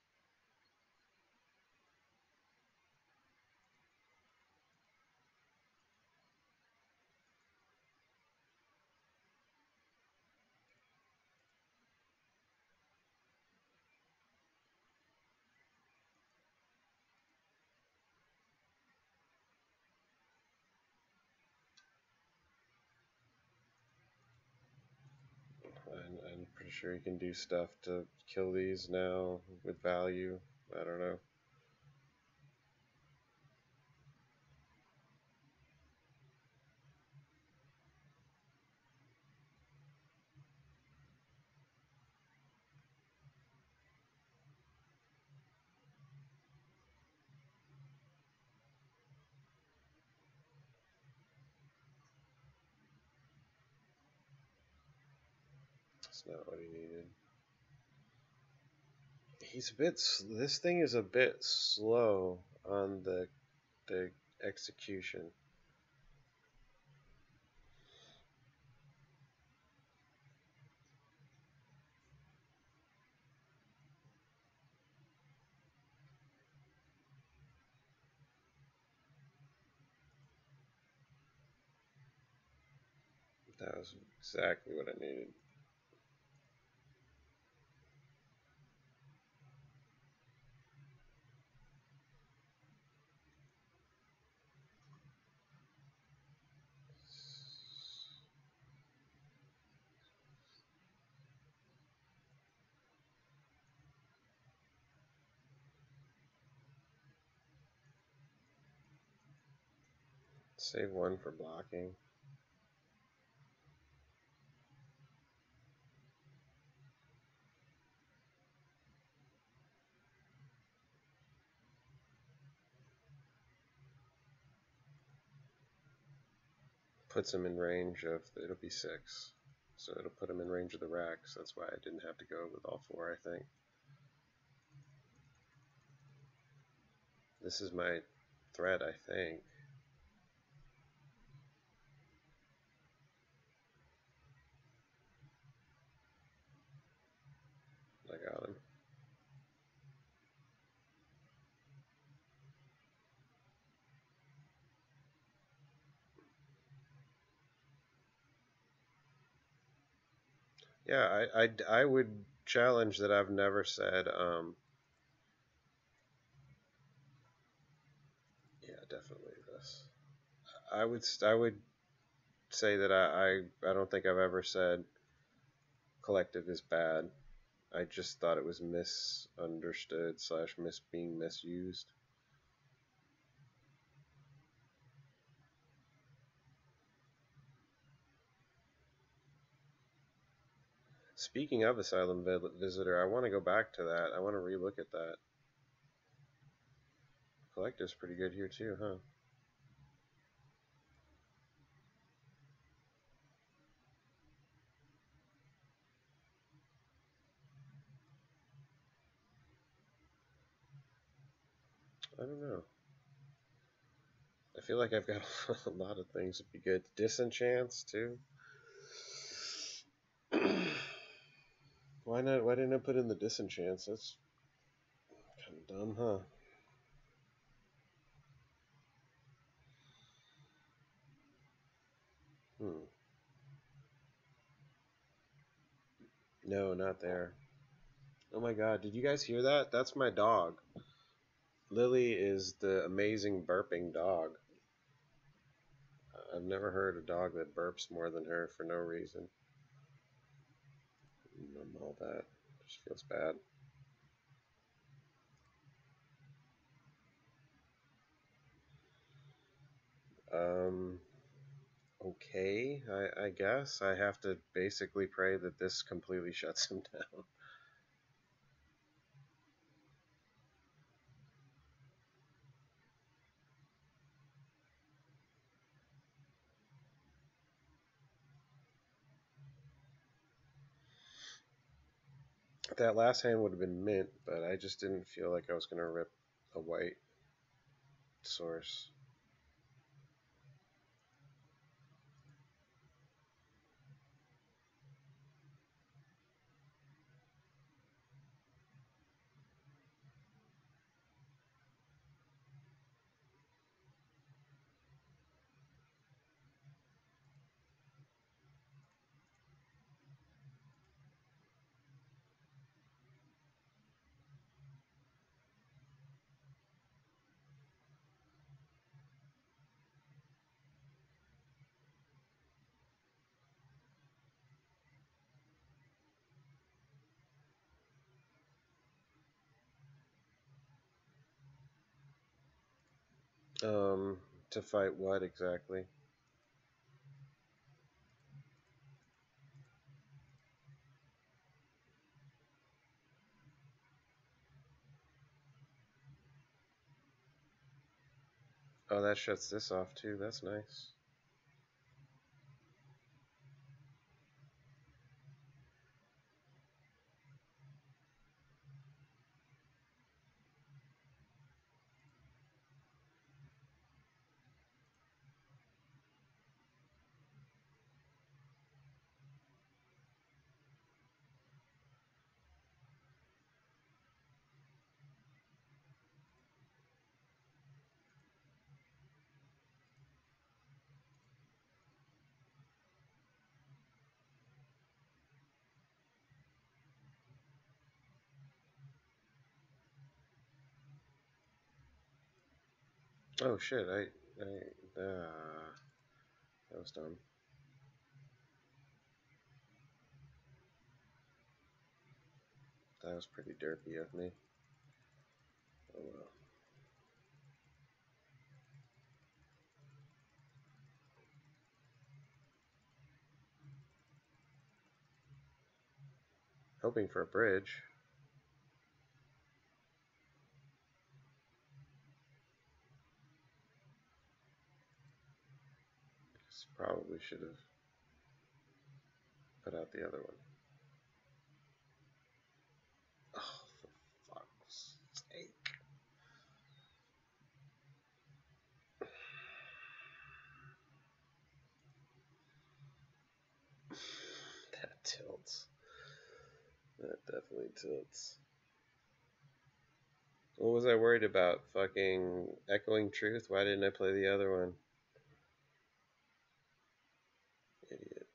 I'm pretty sure you can do stuff to kill these now with value. I don't know. That's not what he needed. He's a bit. This thing is a bit slow on the execution. That was exactly what I needed. Save one for blocking. puts him in range of, it'll be 6. So it'll put him in range of the racks. That's why I didn't have to go with all 4, I think. This is my threat, I think. I got him. Yeah, I would challenge that I've never said, yeah, definitely this. I would say that I don't think I've ever said collective is bad. I just thought it was misunderstood slash being misused. Speaking of Asylum Visitor, I want to go back to that. I want to relook at that. Collective's pretty good here too, huh? I don't know. I feel like I've got a lot of things to be good. Disenchants too. Why not? Why didn't I put in the disenchants? That's kind of dumb, huh? Hmm. No, not there. Oh my god, did you guys hear that? That's my dog. Lily is the amazing burping dog. I've never heard a dog that burps more than her for no reason. All that just feels bad. Um, okay, I guess I have to basically pray that this completely shuts him down. That last hand would have been mint, but I just didn't feel like I was going to rip a white source. Um, to fight what exactly? Oh, that shuts this off too. That's nice. Oh shit! That was dumb. That was pretty derpy of me. Oh well. Hoping for a bridge. Probably should have put out the other one. Oh, for fuck's sake. That tilts. That definitely tilts. What was I worried about? Fucking Echoing Truth? Why didn't I play the other one? Idiot.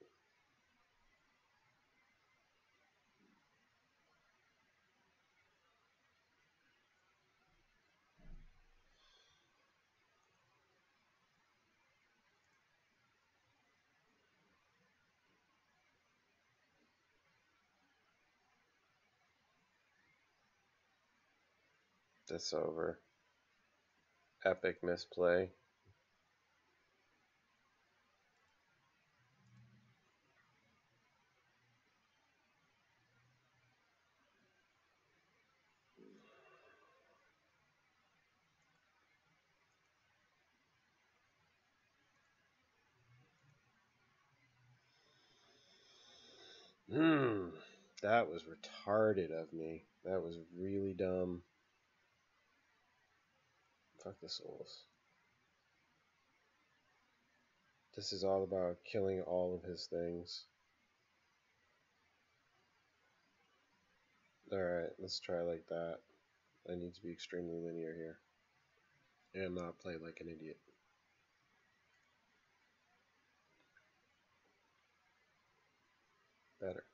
That's over. Epic misplay. That was retarded of me. That was really dumb. Fuck the souls. This is all about killing all of his things. Alright, let's try like that. I need to be extremely linear here. And not play like an idiot. Better.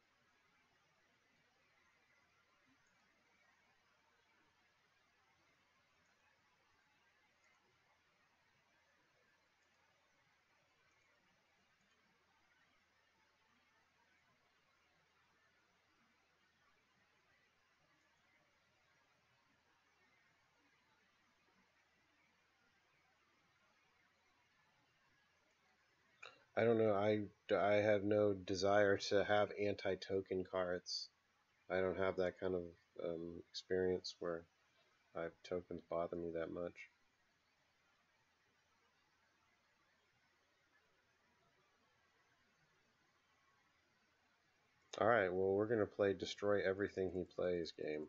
I don't know. I have no desire to have anti-token cards. I don't have that kind of experience where tokens bother me that much. Alright, well, we're going to play Destroy Everything He Plays game.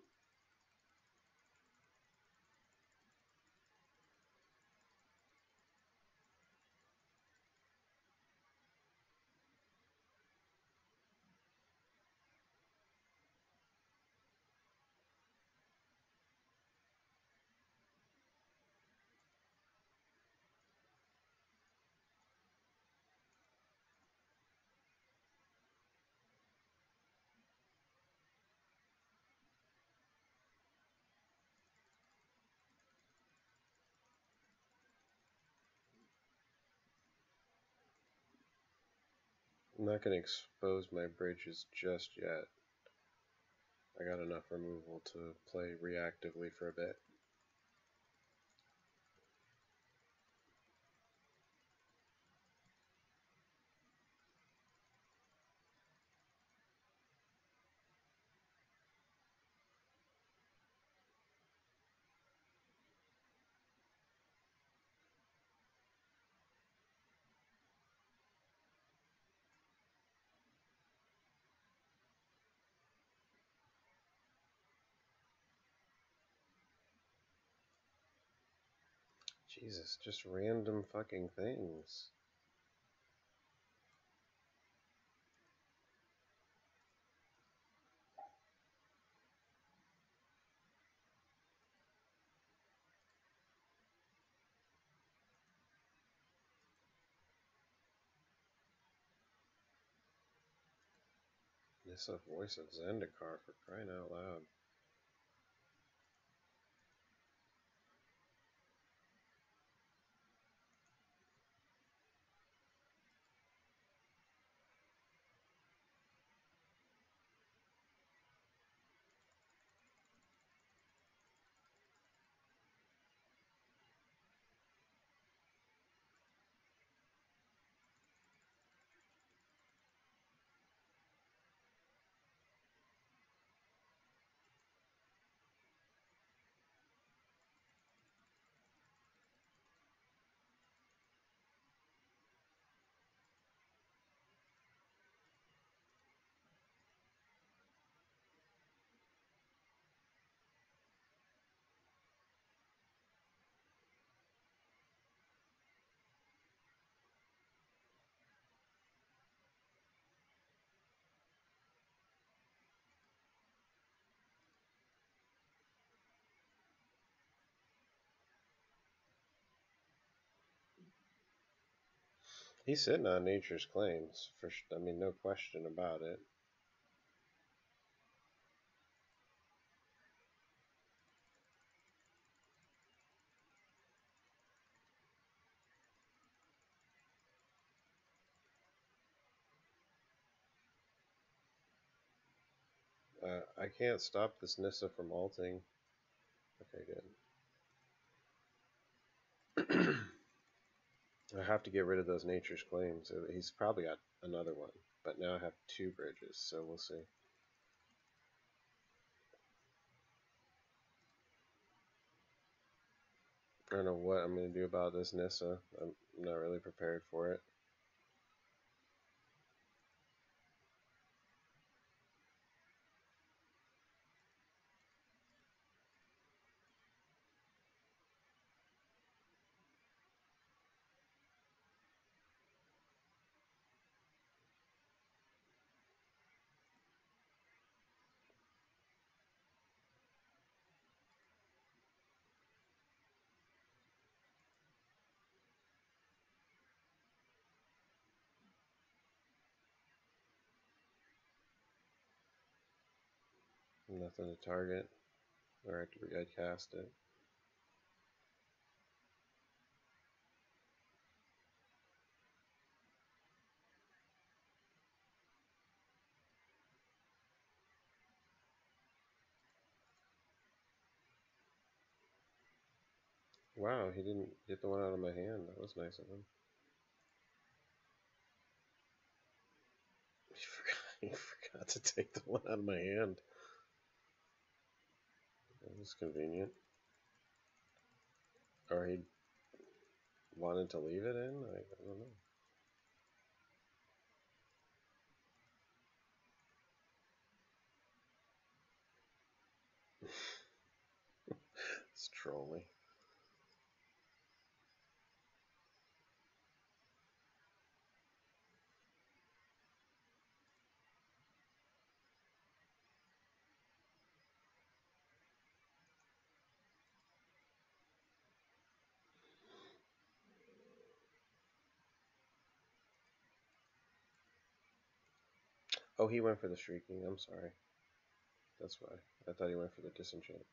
I'm not going to expose my bridges just yet. I got enough removal to play reactively for a bit. Jesus, just random fucking things. Nissa Voice of Zendikar, for crying out loud. He's sitting on nature's claims I mean, no question about it. I can't stop this Nissa from alting. Okay, good. I have to get rid of those nature's claims. He's probably got another one, but now I have two bridges, so we'll see. I don't know what I'm going to do about this Nissa. I'm not really prepared for it. Nothing to target, or I'd cast it. Wow, he didn't get the one out of my hand. That was nice of him. He forgot to take the one out of my hand. That was convenient. Or he wanted to leave it in? I don't know. It's trolling. Oh, he went for the shrieking. I'm sorry. That's why. I thought he went for the disenchant.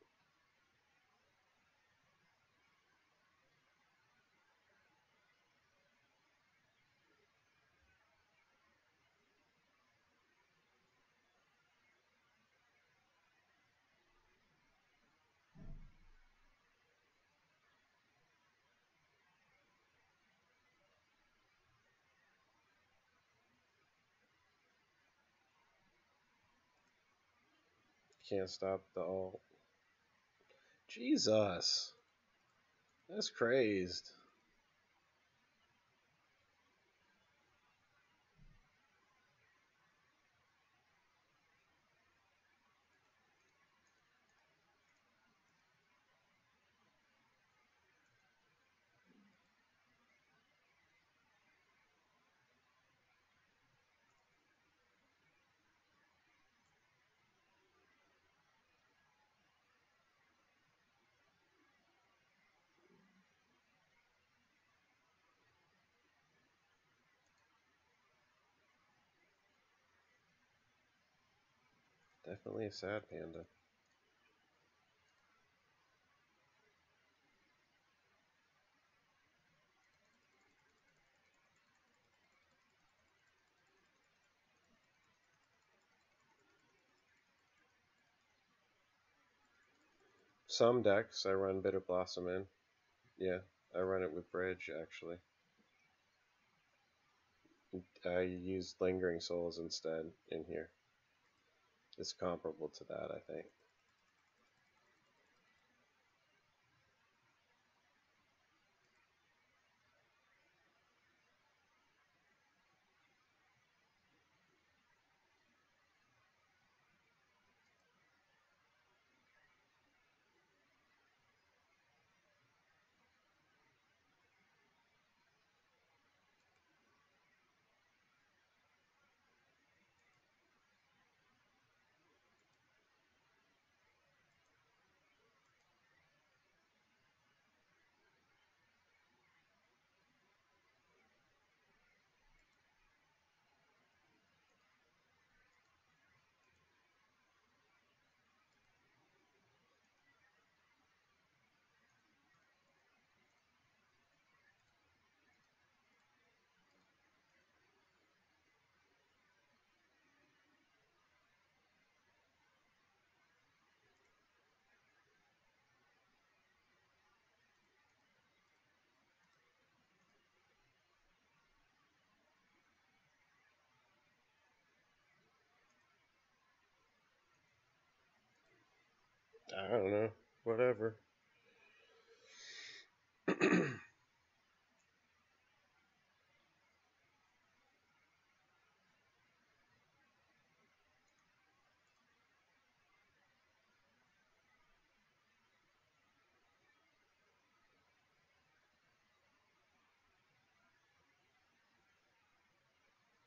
Can't stop the alt. Jesus. That's crazed. Definitely a sad panda. Some decks I run Bitter Blossom in. Yeah, I run it with Bridge actually. I use Lingering Souls instead in here. It's comparable to that, I think. I don't know. Whatever.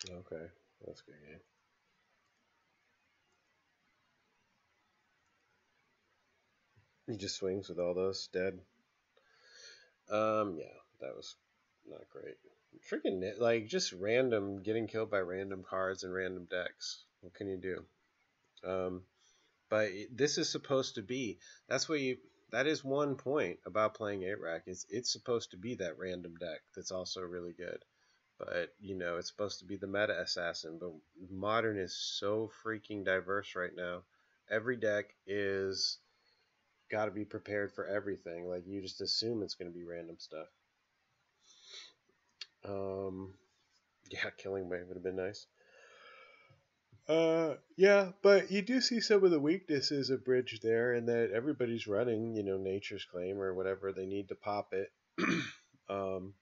Okay. That's a good game. He just swings with all those dead. Yeah, that was not great. Freaking like just random getting killed by random cards and random decks. What can you do? Um, but this is supposed to be. That's what you. That is one point about playing 8-rack. It's supposed to be that random deck that's also really good. But it's supposed to be the meta assassin. But modern is so freaking diverse right now. Every deck is got to be prepared for everything. Like you just assume it's going to be random stuff. Um, yeah, Killing Wave would have been nice. Yeah, but you do see some of the weaknesses of Bridge there, and that everybody's running, Nature's Claim or whatever they need to pop it. um,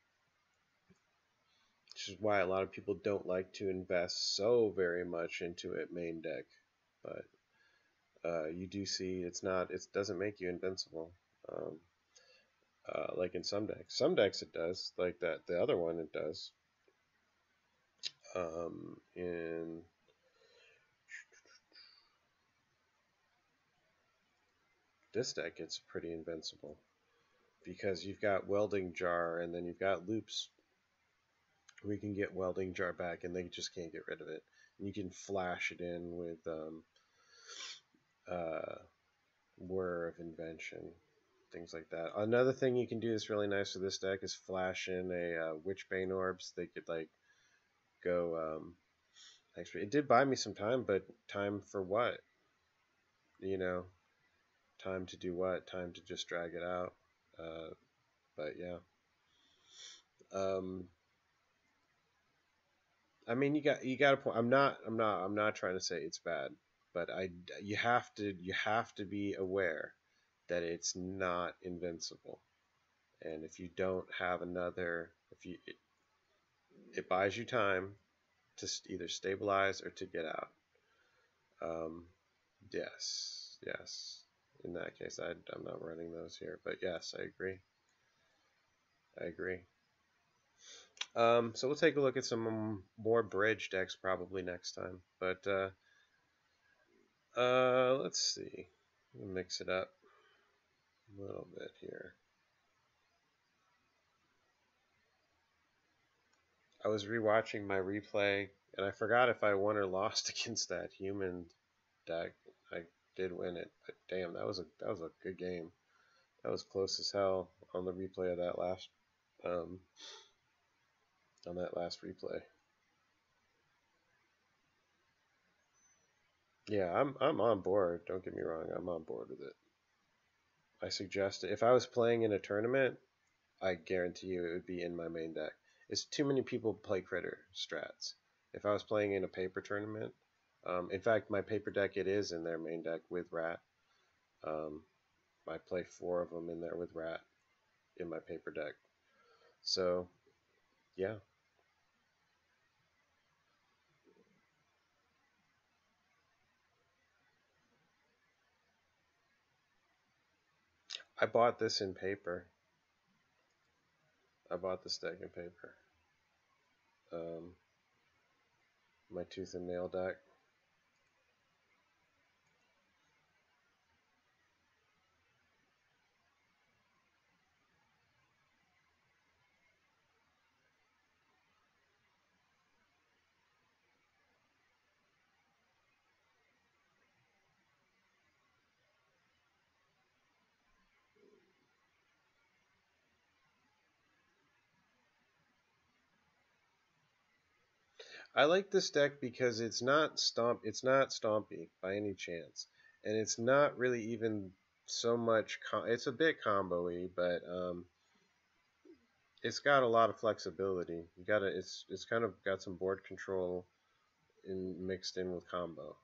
which is why a lot of people don't like to invest so very much into it main deck. But you do see it doesn't make you invincible. Um, like in some decks. Some decks it does, like that. The other one it does. In this deck, it's pretty invincible because you've got Welding Jar and then you've got loops. We can get Welding Jar back, and they just can't get rid of it. And you can flash it in with uh, Whir of Invention, things like that. Another thing you can do that's really nice with this deck is flash in a Witchbane Orbs. They could like go. Actually, it did buy me some time, but time for what? You know, time to do what? Time to just drag it out. But yeah. Um, I mean, you got a point. I'm not trying to say it's bad, but you have to be aware that it's not invincible. And if you don't have another, if you it buys you time to either stabilize or to get out. Um, yes, yes. In that case, I'm not running those here, but yes, I agree. I agree. So we'll take a look at some more bridge decks probably next time. But let's see. Mix it up a little bit here. I was rewatching my replay, and I forgot if I won or lost against that human deck. I did win it, but damn, that was a good game. That was close as hell on the replay of that last um, on that last replay. Yeah, I'm on board. Don't get me wrong, I'm on board with it. I suggest it. If I was playing in a tournament, I guarantee you it would be in my main deck. It's too many people play critter strats. If I was playing in a paper tournament, in fact, my paper deck it is in their main deck with rat. Um, I play 4 of them in there with rat in my paper deck. So yeah, I bought this in paper. I bought this deck in paper. Um, my tooth and nail deck. I like this deck because it's not stompy by any chance, and it's not really even so much. It's a bit combo-y, but it's got a lot of flexibility. It's kind of got some board control mixed in with combo.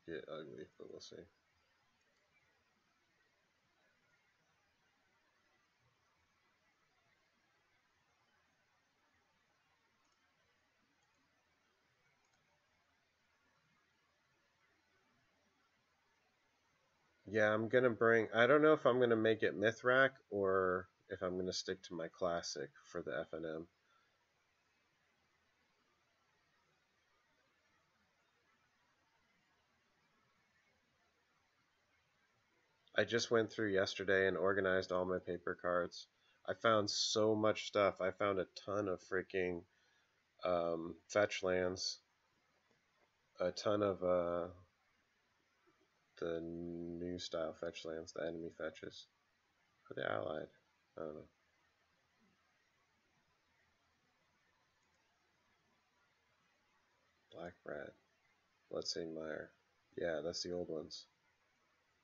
get ugly, but we'll see. Yeah, I'm gonna bring. I don't know if I'm gonna make it Mithrak or if I'm gonna stick to my classic for the FNM. I just went through yesterday and organized all my paper cards. I found so much stuff. I found a ton of freaking fetch lands, a ton of the new style fetch lands, the enemy fetches. Or the allied. I don't know. Black red. Bloodstained Mire. Yeah, that's the old ones.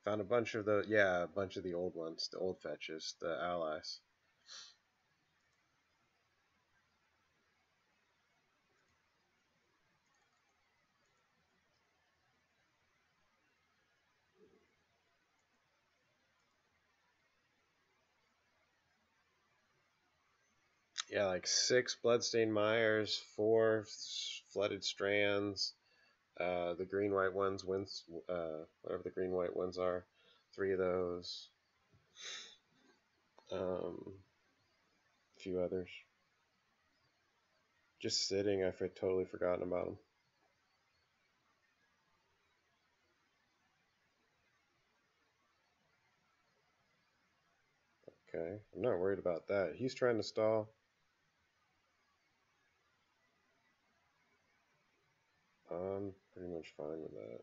Found a bunch of the a bunch of the old ones, the old fetches, the allies. Yeah, like 6 Bloodstained Mires, 4 Flooded Strands, the green white ones wins whatever the green white ones are, 3 of those, a few others. Just sitting, I've totally forgotten about them. Okay, I'm not worried about that. He's trying to stall. I'm pretty much fine with that.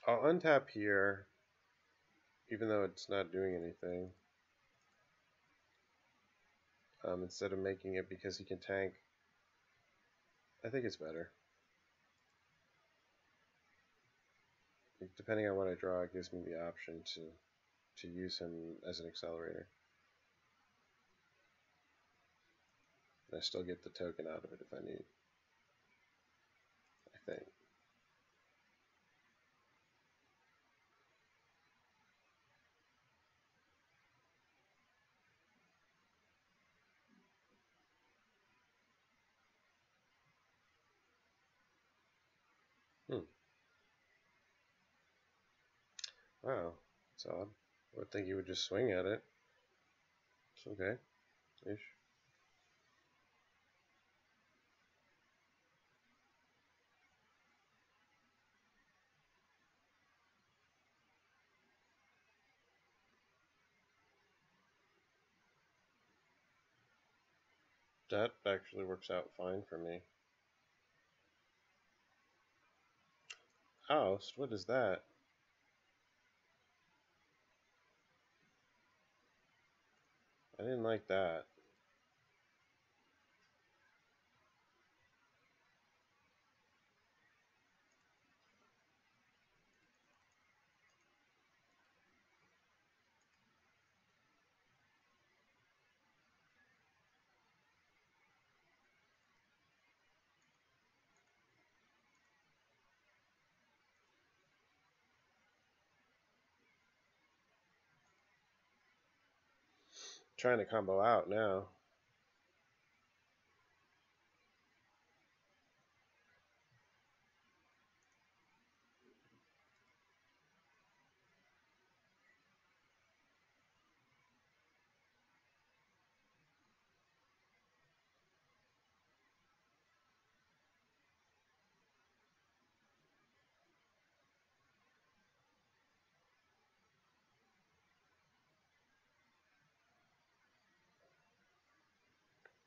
I'll untap here, even though it's not doing anything. Instead of making it because he can tank. I think it's better. Depending on what I draw, it gives me the option to use him as an accelerator. And I still get the token out of it if I need. I think. Hmm. Wow. It's odd. I would think you would just swing at it. It's okay. Ish. That actually works out fine for me. Oust? What is that? I didn't like that. Trying to combo out now.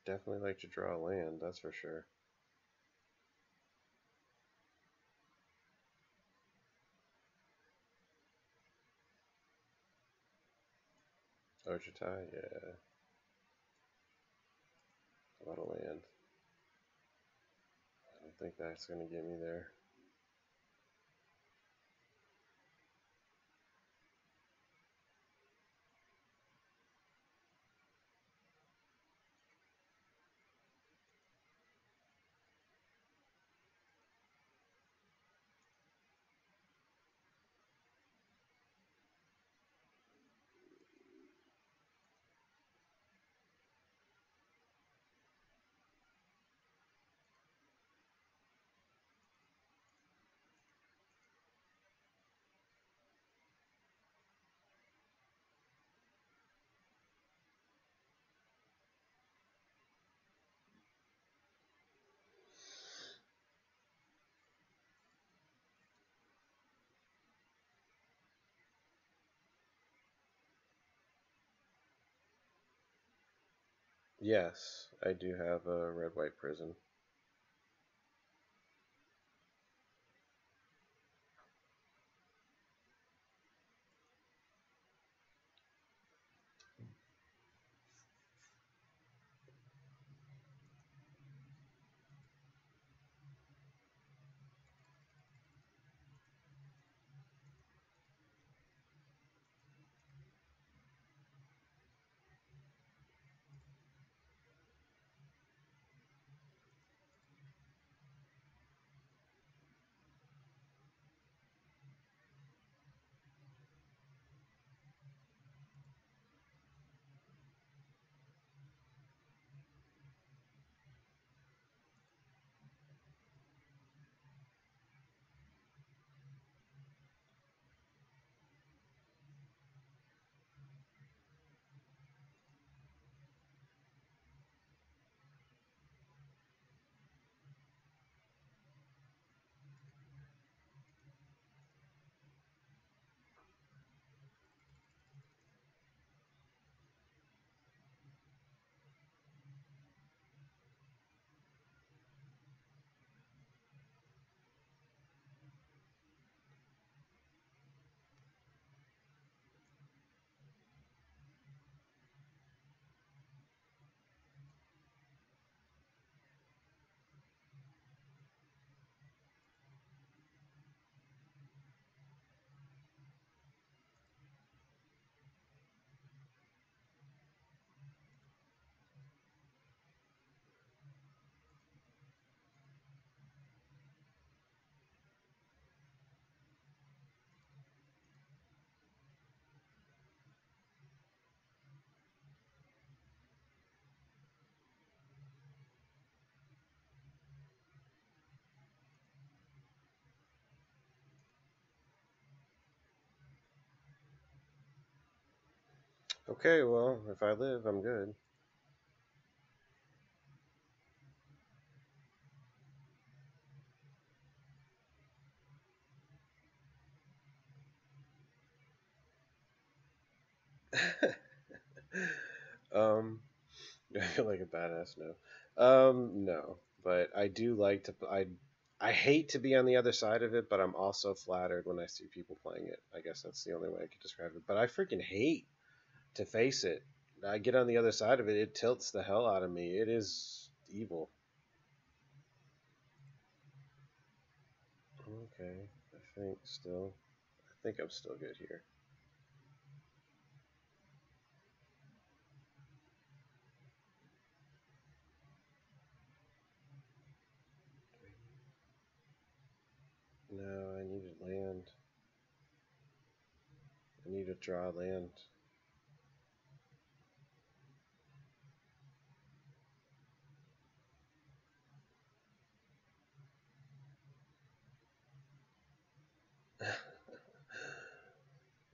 definitely like to draw land, that's for sure. Ojutai, yeah. A lot of land. I don't think that's going to get me there. Yes, I do have a red-white prison. Okay, well, if I live, I'm good. um, I feel like a badass now. No, but I do like to. I hate to be on the other side of it, but I'm also flattered when I see people playing it. I guess that's the only way I could describe it. But I freaking hate to face it. I get on the other side of it, it tilts the hell out of me. It is evil. Okay, I think I'm still good here. No, I needed land. I need to draw land.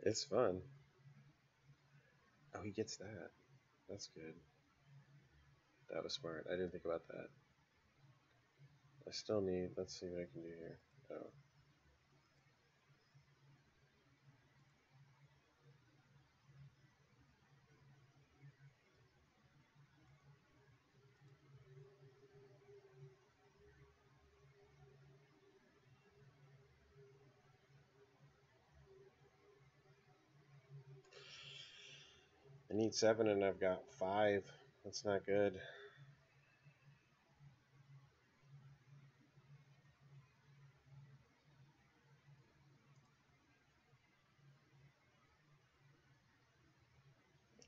It's fun. Oh, he gets that. That's good. That was smart. I didn't think about that. I still need. Let's see what I can do here. Oh, I need 7 and I've got 5. That's not good.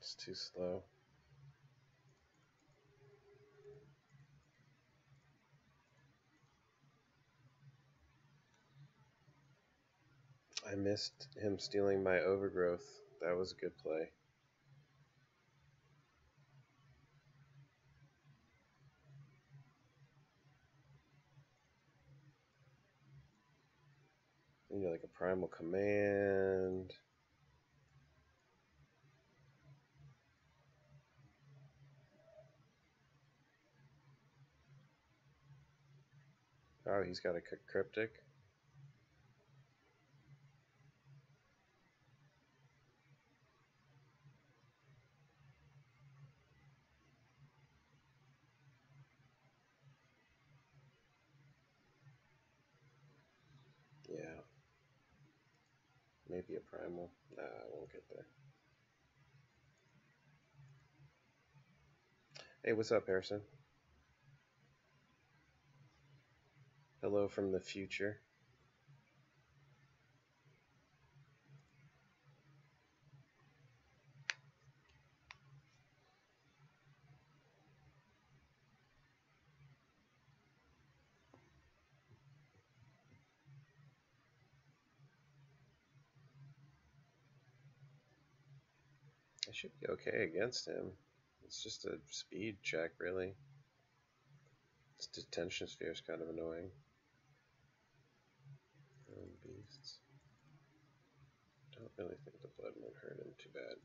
It's too slow. I missed him stealing my overgrowth. That was a good play. You know, like a primal command. Oh, he's got a cryptic. Yeah. Maybe a primal. Nah, I won't get there. Hey, what's up, Harrison? Hello from the future. I should be okay against him. It's just a speed check, really. This detention sphere is kind of annoying. Beasts. Don't really think the blood won't hurt him too bad.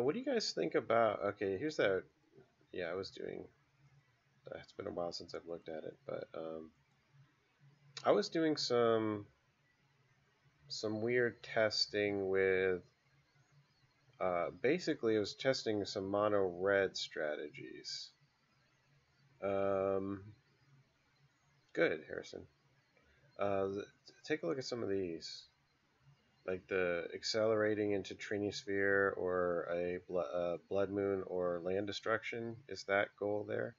What do you guys think about? Okay, here's that. Yeah, I was doing. It's been a while since I've looked at it, but I was doing some weird testing with. Basically, I was testing some mono red strategies. Um, Good, Harrison. Take a look at some of these, like the accelerating into Trinisphere or a Blood Moon or land destruction. Is that goal there?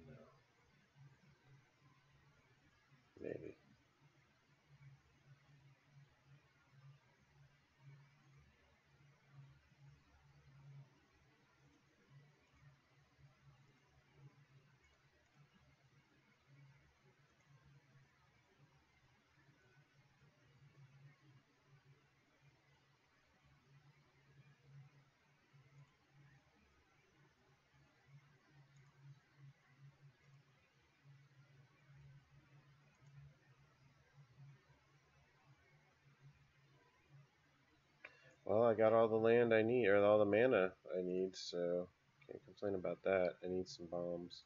No, maybe. Well, I got all the land I need, or all the mana I need, so can't complain about that. I need some bombs.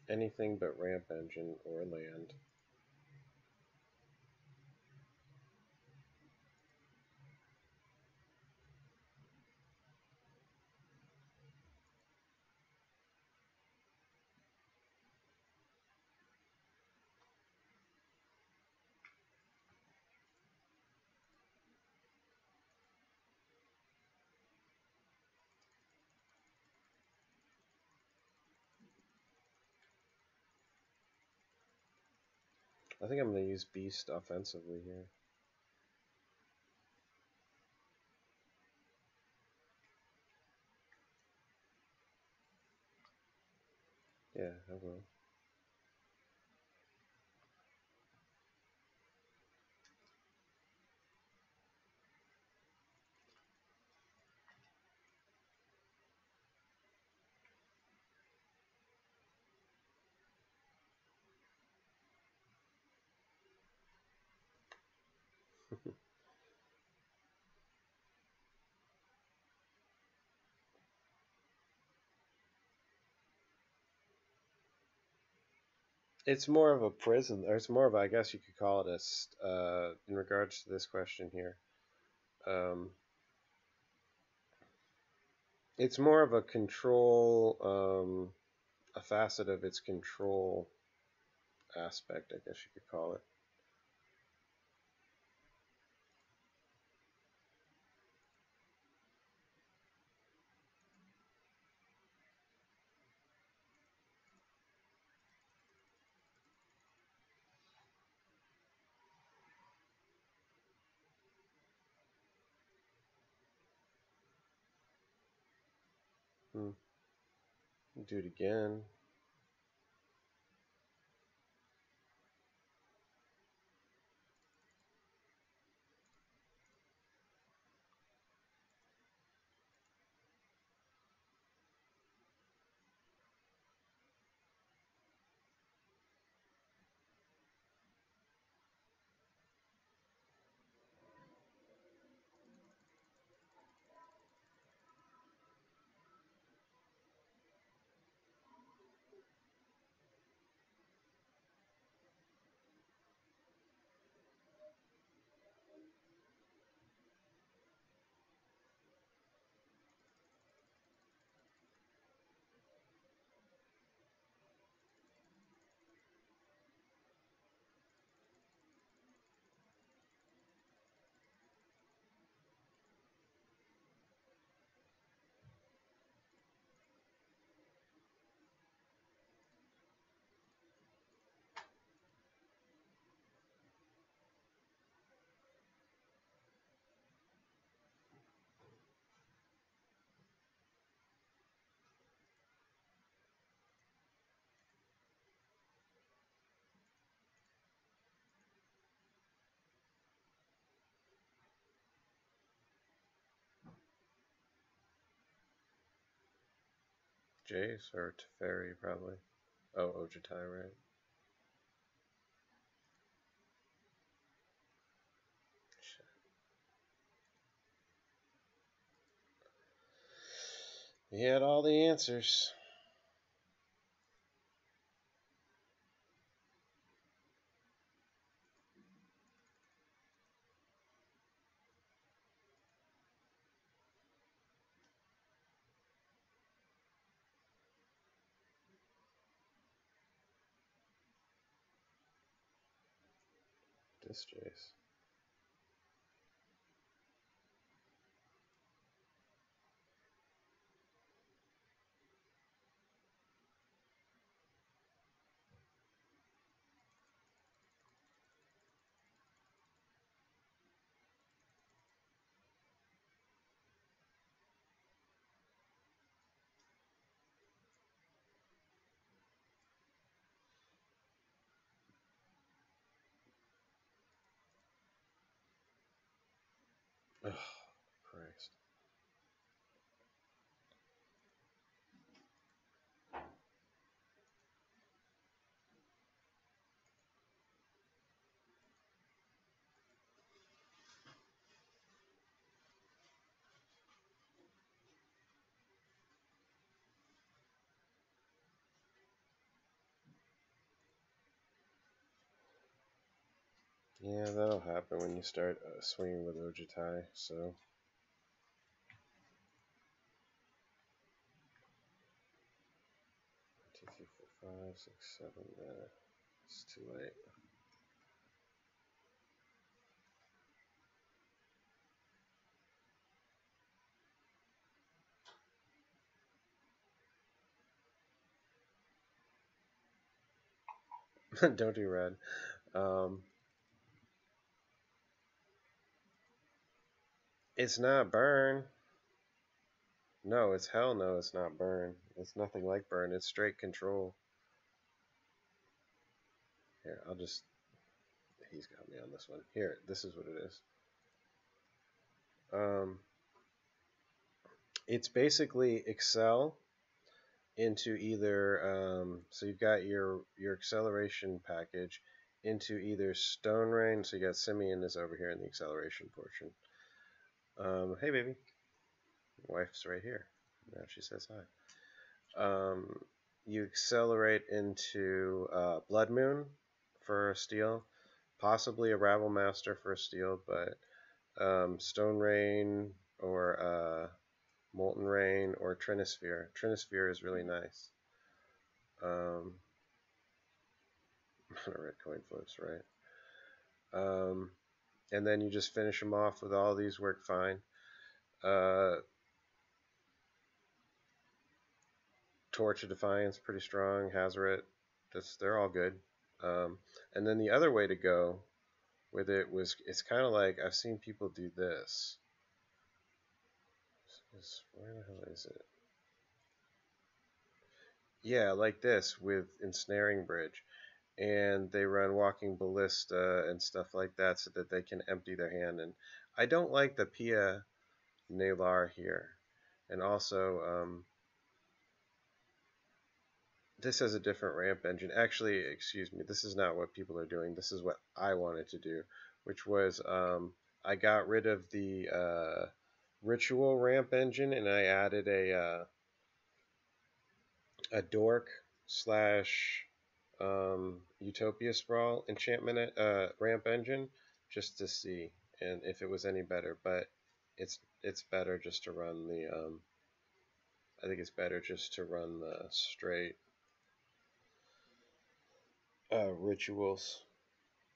Anything but ramp engine or land. I think I'm going to use Beast offensively here. Yeah, I will. It's more of a prison, or it's more of, I guess you could call it in regards to this question here. Um, it's more of a control, a facet of its control aspect, I guess you could call it. Hmm. Do it again. Jace or Teferi, probably. Oh, Ojutai, right? He had all the answers. This Jace. Oh, Christ. Yeah, that'll happen when you start swinging with Ojutai, so. 2, 3, 4, 5, 6, 7. It's too late. Don't do red. Um, it's not burn. No, it's hell no, it's not burn. It's nothing like burn. It's straight control. Here, I'll just. He's got me on this one. Here, this is what it is. Um, it's basically Excel into either. So you've got your acceleration package into either Stone Rain. So you got Simeon is over here in the acceleration portion. Hey baby, wife's right here. Now she says hi. You accelerate into Blood Moon for a steal, possibly a Rabble Master for a steal, but Stone Rain or Molten Rain or Trinisphere. Trinisphere is really nice. Um, a red coin flips, right? And then you just finish them off with all these work fine. Torch of Defiance, pretty strong. Hazaret, they're all good. And then the other way to go with it was, it's kind of like, I've seen people do this. Where the hell is it? Yeah, like this with Ensnaring Bridge. And they run Walking Ballista and stuff like that so that they can empty their hand. And I don't like the Pia Nalar here. And also, this has a different ramp engine. Actually, excuse me, this is not what people are doing. This is what I wanted to do, which was I got rid of the ritual ramp engine and I added a dork slash Utopia Sprawl enchantment ramp engine just to see and if it was any better. But it's better just to run the I think it's better just to run the straight rituals.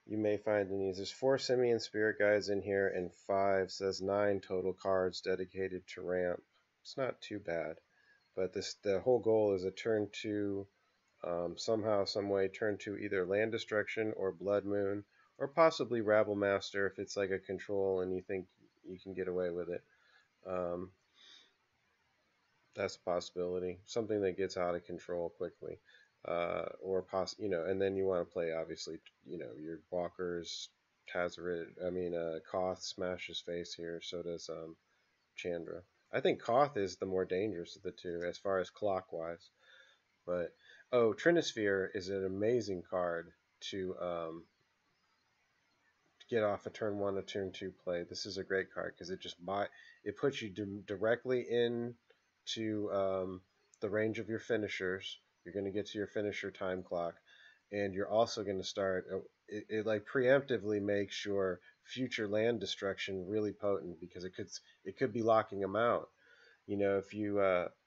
You may find in these. There's 4 Simeon Spirit Guides in here, and 5 says 9 total cards dedicated to ramp. It's not too bad, but the whole goal is a turn 2, somehow, some way, turn 2 either Land Destruction or Blood Moon, or possibly Rabble Master if it's like a control and you think you can get away with it. That's a possibility. Something that gets out of control quickly. And then you want to play, obviously, your walkers. Koth smashes face here. So does Chandra. I think Koth is the more dangerous of the two as far as clockwise. But Trinisphere is an amazing card to get off a turn 1 or turn 2 play. This is a great card because it puts you directly in to the range of your finishers. You're going to get to your finisher time clock, and you're also going to start. It like preemptively makes your future land destruction really potent because it could be locking them out. If you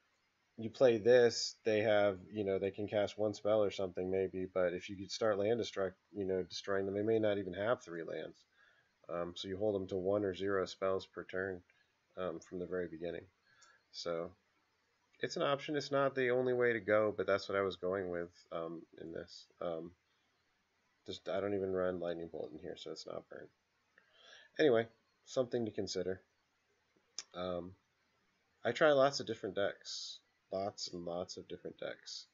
play this, they can cast 1 spell or something maybe, but if you could start land destruct, destroying them, they may not even have 3 lands. So you hold them to 1 or 0 spells per turn from the very beginning. So it's an option. It's not the only way to go, but that's what I was going with in this. I don't even run Lightning Bolt in here, so it's not burn. Anyway, something to consider. I try lots of different decks. Lots and lots of different decks.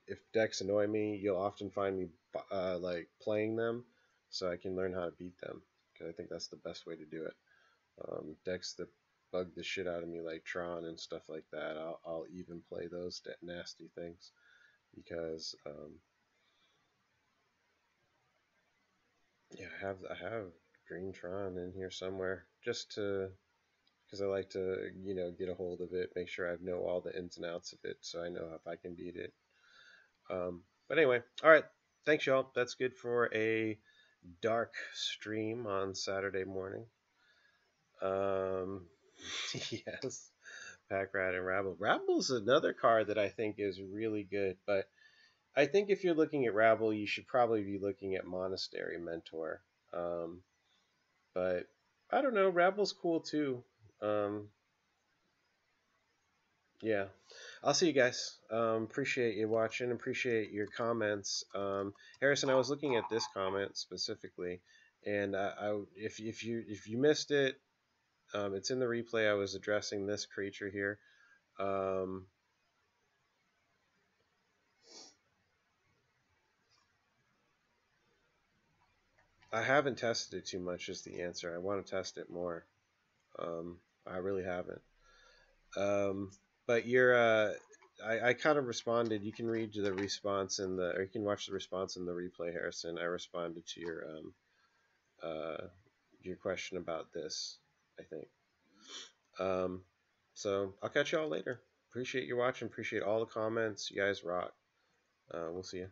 If decks annoy me, you'll often find me like playing them so I can learn how to beat them, because I think that's the best way to do it. Decks that bug the shit out of me like Tron and stuff like that, I'll even play those nasty things because yeah, I have Green Tron in here somewhere just to because I like to get a hold of it, make sure I know all the ins and outs of it, so I know if I can beat it. But anyway, all right, thanks y'all. That's good for a dark stream on Saturday morning. Yes, Pack Rat and Rabble. Rabble's another card that I think is really good, but I think if you're looking at Rabble, you should probably be looking at Monastery Mentor. But I don't know, Rabble's cool too. Yeah, I'll see you guys. Appreciate you watching. Appreciate your comments. Harrison, I was looking at this comment specifically, and if you missed it, it's in the replay. I was addressing this creature here. Um, I haven't tested it too much. Is the answer. I want to test it more. I really haven't. Um, but I kind of responded. You can read the response in the, or you can watch the response in the replay, Harrison. I responded to your question about this, I think. Um, so I'll catch y'all later. Appreciate you watching. Appreciate all the comments. You guys rock. We'll see you.